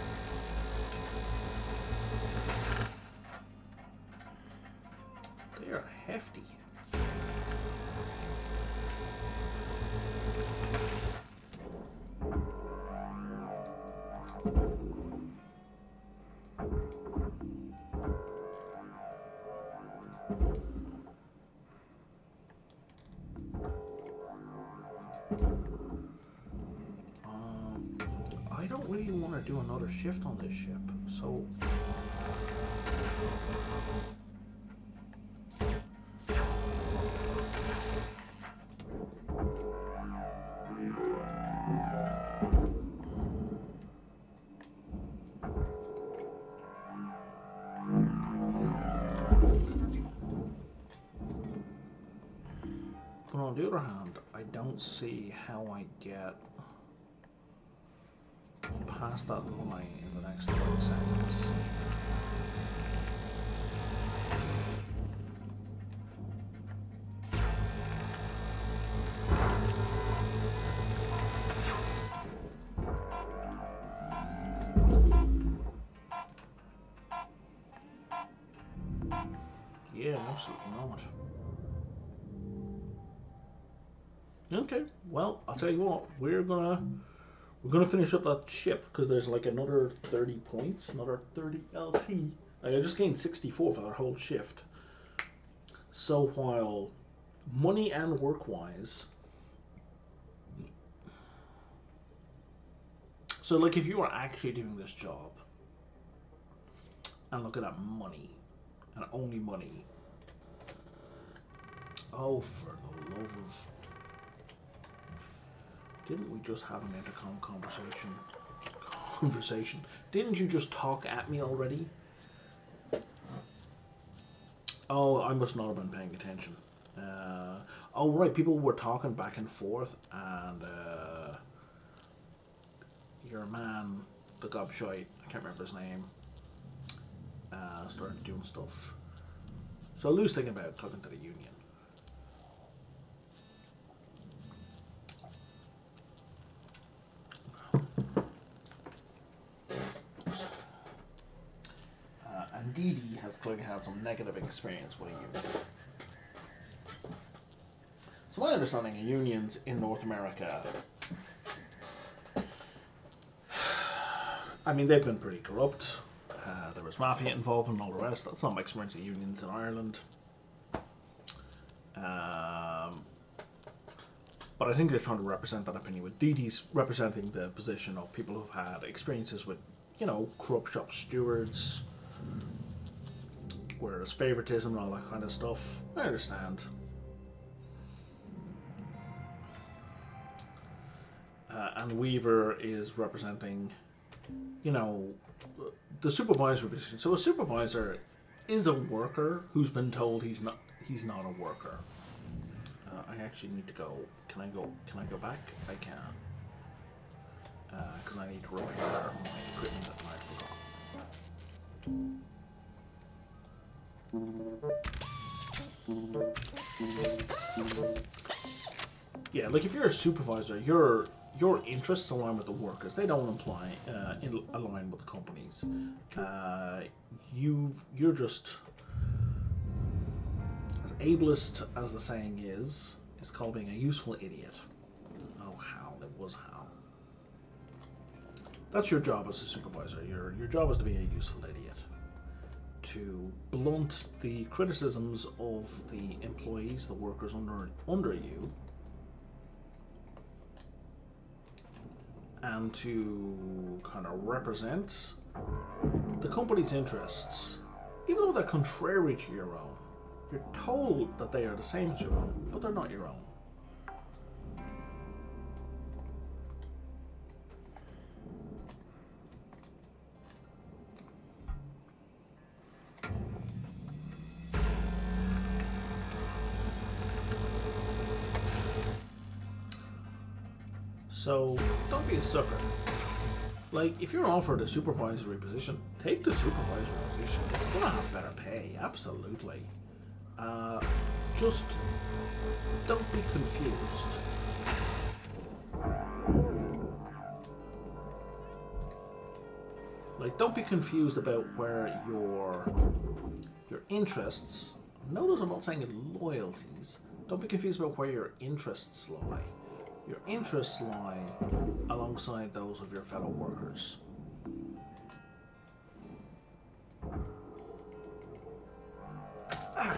They are hefty. I don't really want to do another shift on this ship, so but on the other hand, I don't see how I get past that line in the next 20 seconds. Yeah, absolutely not. Okay, well, I'll tell you what, we're gonna finish up that ship because there's like another 30 points, another 30 LT. Like, I just gained 64 for that whole shift. So while money and work-wise, so like if you were actually doing this job and looking at money and only money, oh, for the love of... Didn't we just have an intercom conversation? Didn't you just talk at me already? Oh, I must not have been paying attention. Oh, right, people were talking back and forth, and your man, the gobshite, I can't remember his name, started doing stuff. So Lou's thinking about talking to the union. And Dee Dee has clearly had some negative experience with a union. So my understanding of unions in North America, I mean, they've been pretty corrupt. There was mafia involvement and all the rest. That's not my experience of unions in Ireland. But I think they're trying to represent that opinion, with Dee Dee's representing the position of people who've had experiences with, you know, corrupt shop stewards, where there's favoritism and all that kind of stuff. I understand. And Weaver is representing, you know, the supervisor position. So a supervisor is a worker who's been told he's not a worker. I actually need to go. Can I go back? I can. Because I need to repair my equipment that I forgot. Yeah, like if you're a supervisor, your interests align with the workers. They don't align with the companies. You're just, as ableist as the saying is called being a useful idiot. Oh, Hal, it was Hal. That's your job as a supervisor. Your job is to be a useful idiot, to blunt the criticisms of the employees, the workers under you, and to kind of represent the company's interests, even though they're contrary to your own. You're told that they are the same as your own, but they're not your own. So, don't be a sucker. Like, if you're offered a supervisory position, take the supervisory position. It's gonna have better pay, absolutely. Just don't be confused. Like, don't be confused about where your interests. Notice I'm not saying loyalties. Don't be confused about where your interests lie. Your interests lie alongside those of your fellow workers. Oh,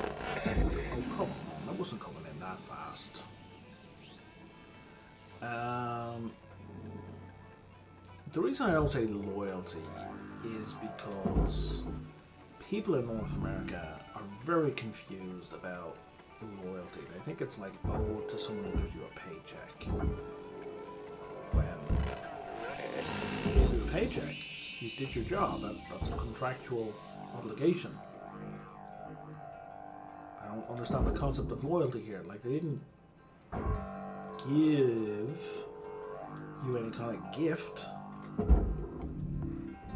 come on, that wasn't coming in that fast. The reason I don't say loyalty is because people in North America are very confused about loyalty. They think it's like owed to someone who gives you a paycheck. When you gave you a paycheck, you did your job. That's a contractual obligation. I don't understand the concept of loyalty here. Like, they didn't give you any kind of gift.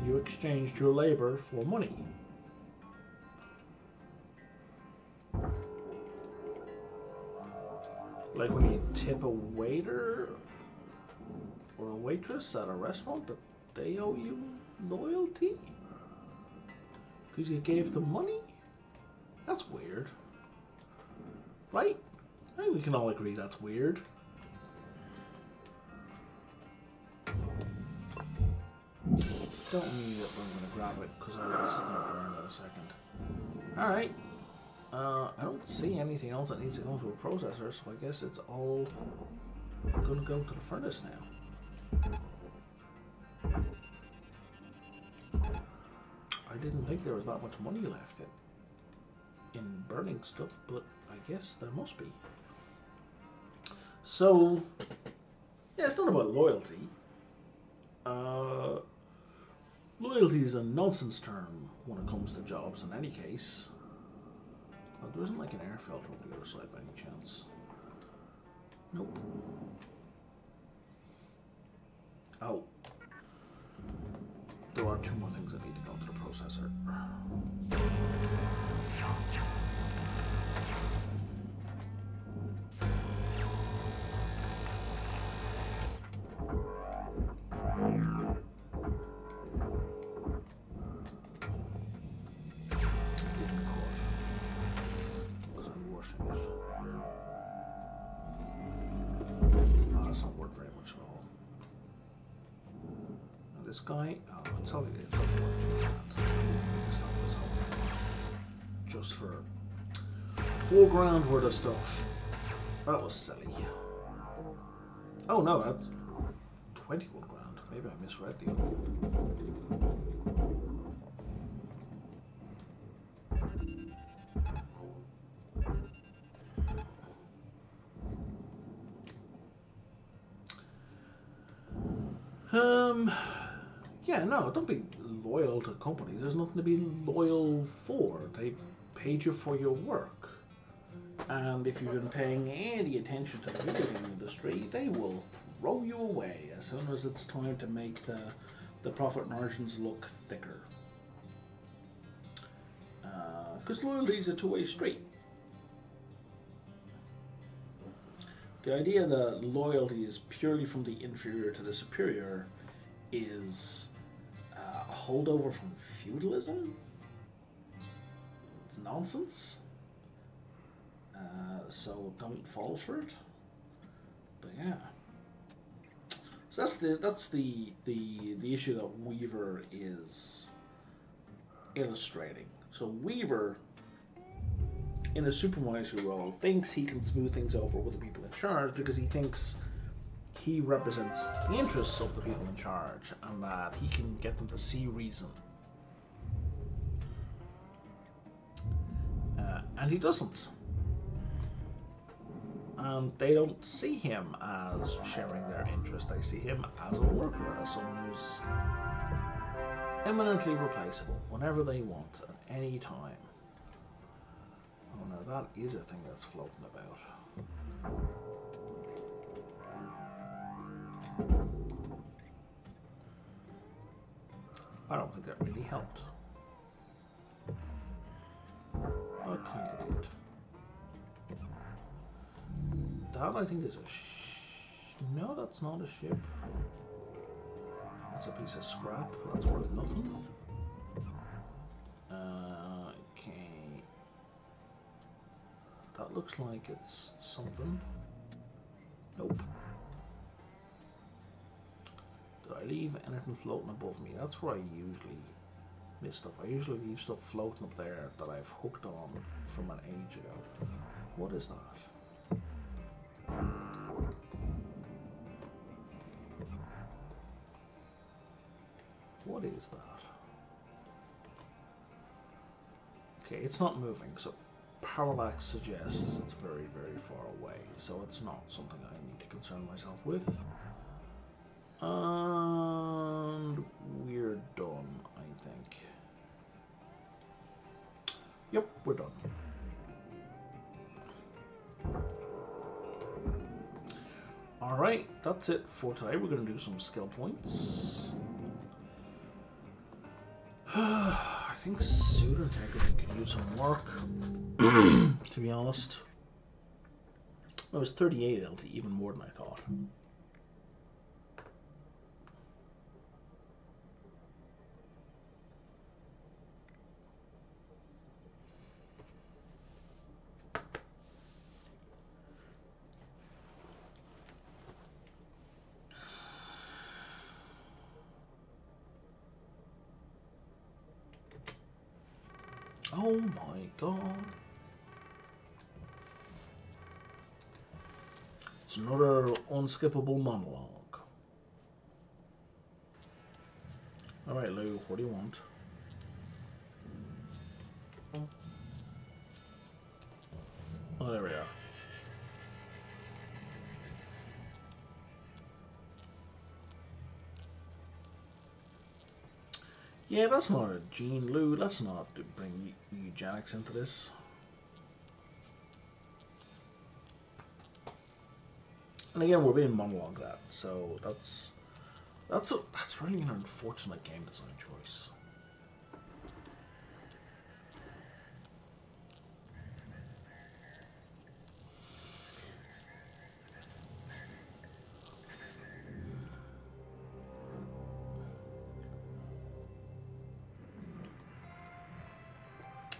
You exchanged your labor for money. Like when you tip a waiter or a waitress at a restaurant, that they owe you loyalty because you gave them money? That's weird. Right? I think we can all agree that's weird. Don't need it, but I'm going to grab it because I was going to burn in a second. Alright. I don't see anything else that needs to go into a processor, so I guess it's all going to go to the furnace now. I didn't think there was that much money left in burning stuff, but I guess there must be. So, yeah, it's not about loyalty. Loyalty is a nonsense term when it comes to jobs in any case. Oh, there isn't like an air filter on the other side by any chance. Nope. Oh. There are two more things that need to go into the processor. This guy, oh, it's all it is. Just for $4,000 worth of stuff. That was silly. Oh no, that's 21 grand. Maybe I misread the other one. Yeah, no, don't be loyal to companies. There's nothing to be loyal for. They paid you for your work. And if you've been paying any attention to the video game industry, they will throw you away as soon as it's time to make the profit margins look thicker. Because loyalty is a two-way street. The idea that loyalty is purely from the inferior to the superior is a holdover from feudalism. It's nonsense. So don't fall for it. But yeah. So that's the issue that Weaver is illustrating. So Weaver, in a supervisory role, thinks he can smooth things over with the people in charge because he thinks he represents the interests of the people in charge, and that he can get them to see reason. And he doesn't. And they don't see him as sharing their interest. They see him as a worker, as someone who's eminently replaceable whenever they want, at any time. Oh, now that is a thing that's floating about. I don't think that really helped. I kind of did. That, I think, is a no, that's not a ship. That's a piece of scrap. That's worth nothing. Okay. That looks like it's something. Nope. Did I leave anything floating above me? That's where I usually miss stuff. I usually leave stuff floating up there that I've hooked on from an age ago. What is that? What is that? Okay, it's not moving, so parallax suggests it's very, very far away, so it's not something I need to concern myself with. And we're done, I think. Yep, we're done. Alright, that's it for today. We're going to do some skill points. I think suit integrity could use some work, to be honest. It was 38 LT, even more than I thought. Oh my god. It's another unskippable monologue. Alright, Lou, what do you want? Oh, there we are. Yeah, that's not a gene, Lou. Let's not bring eugenics into this. And again, we're being monologued at, so that's really an unfortunate game design choice.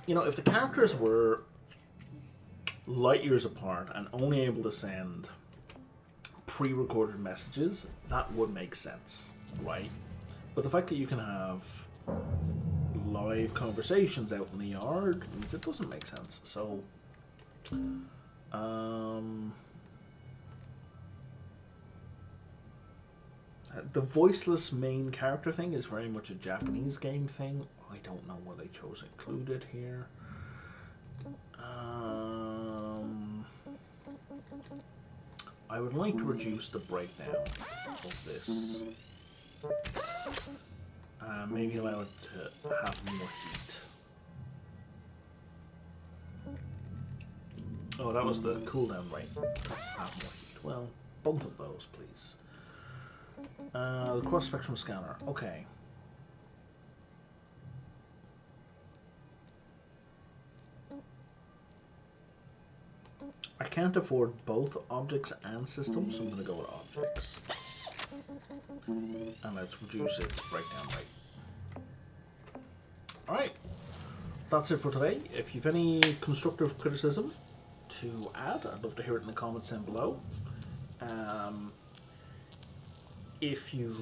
You know, if the characters were light years apart and only able to send pre-recorded messages, that would make sense, right? But the fact that you can have live conversations out in the yard means it doesn't make sense. So, the voiceless main character thing is very much a Japanese game thing. I don't know why they chose included here. I would like to reduce the breakdown of this. Maybe allow it to have more heat. Oh, that was the cooldown rate. Let's have more heat. Well, both of those, please. The cross-spectrum scanner. Okay. I can't afford both objects and systems, so I'm going to go with objects. And let's reduce its breakdown rate. Alright, that's it for today. If you've any constructive criticism to add, I'd love to hear it in the comments down below. If you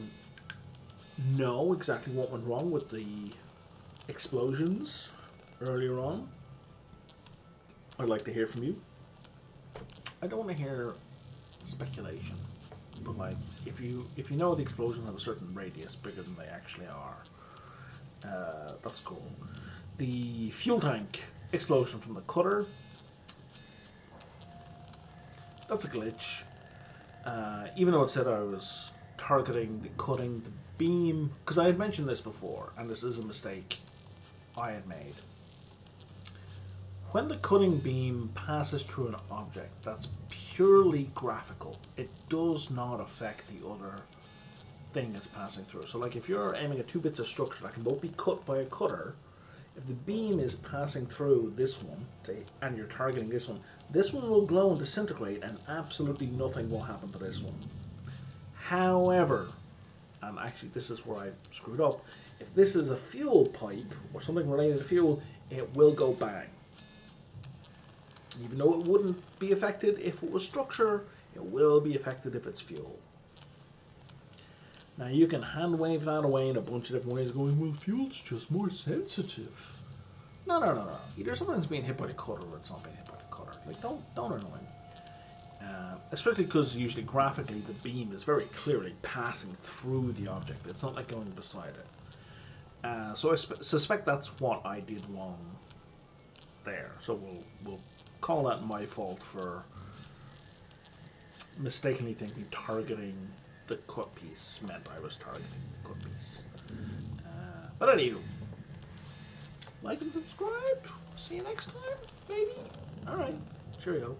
know exactly what went wrong with the explosions earlier on, I'd like to hear from you. I don't want to hear speculation. but like if you know the explosions have a certain radius bigger than they actually are, that's cool. The fuel tank explosion from the cutter, that's a glitch. Even though it said I was targeting cutting the beam, because I had mentioned this before, and this is a mistake I had made. When the cutting beam passes through an object, that's purely graphical. It does not affect the other thing it's passing through. So like if you're aiming at two bits of structure that can both be cut by a cutter, if the beam is passing through this one, and you're targeting this one will glow and disintegrate and absolutely nothing will happen to this one. However, and actually this is where I screwed up, if this is a fuel pipe or something related to fuel, it will go bang. Even though it wouldn't be affected if it was structure, it will be affected if it's fuel. Now you can hand wave that away in a bunch of different ways, going, well, fuel's just more sensitive. No. Either something's being hit by the cutter or it's not being hit by the cutter. Like, don't annoy me. Especially because usually graphically the beam is very clearly passing through the object. It's not like going beside it. So I suspect that's what I did wrong there. So we'll call that my fault for mistakenly thinking targeting the cut piece meant I was targeting the cut piece. But anywho, like and subscribe. See you next time, maybe. Alright, cheerio.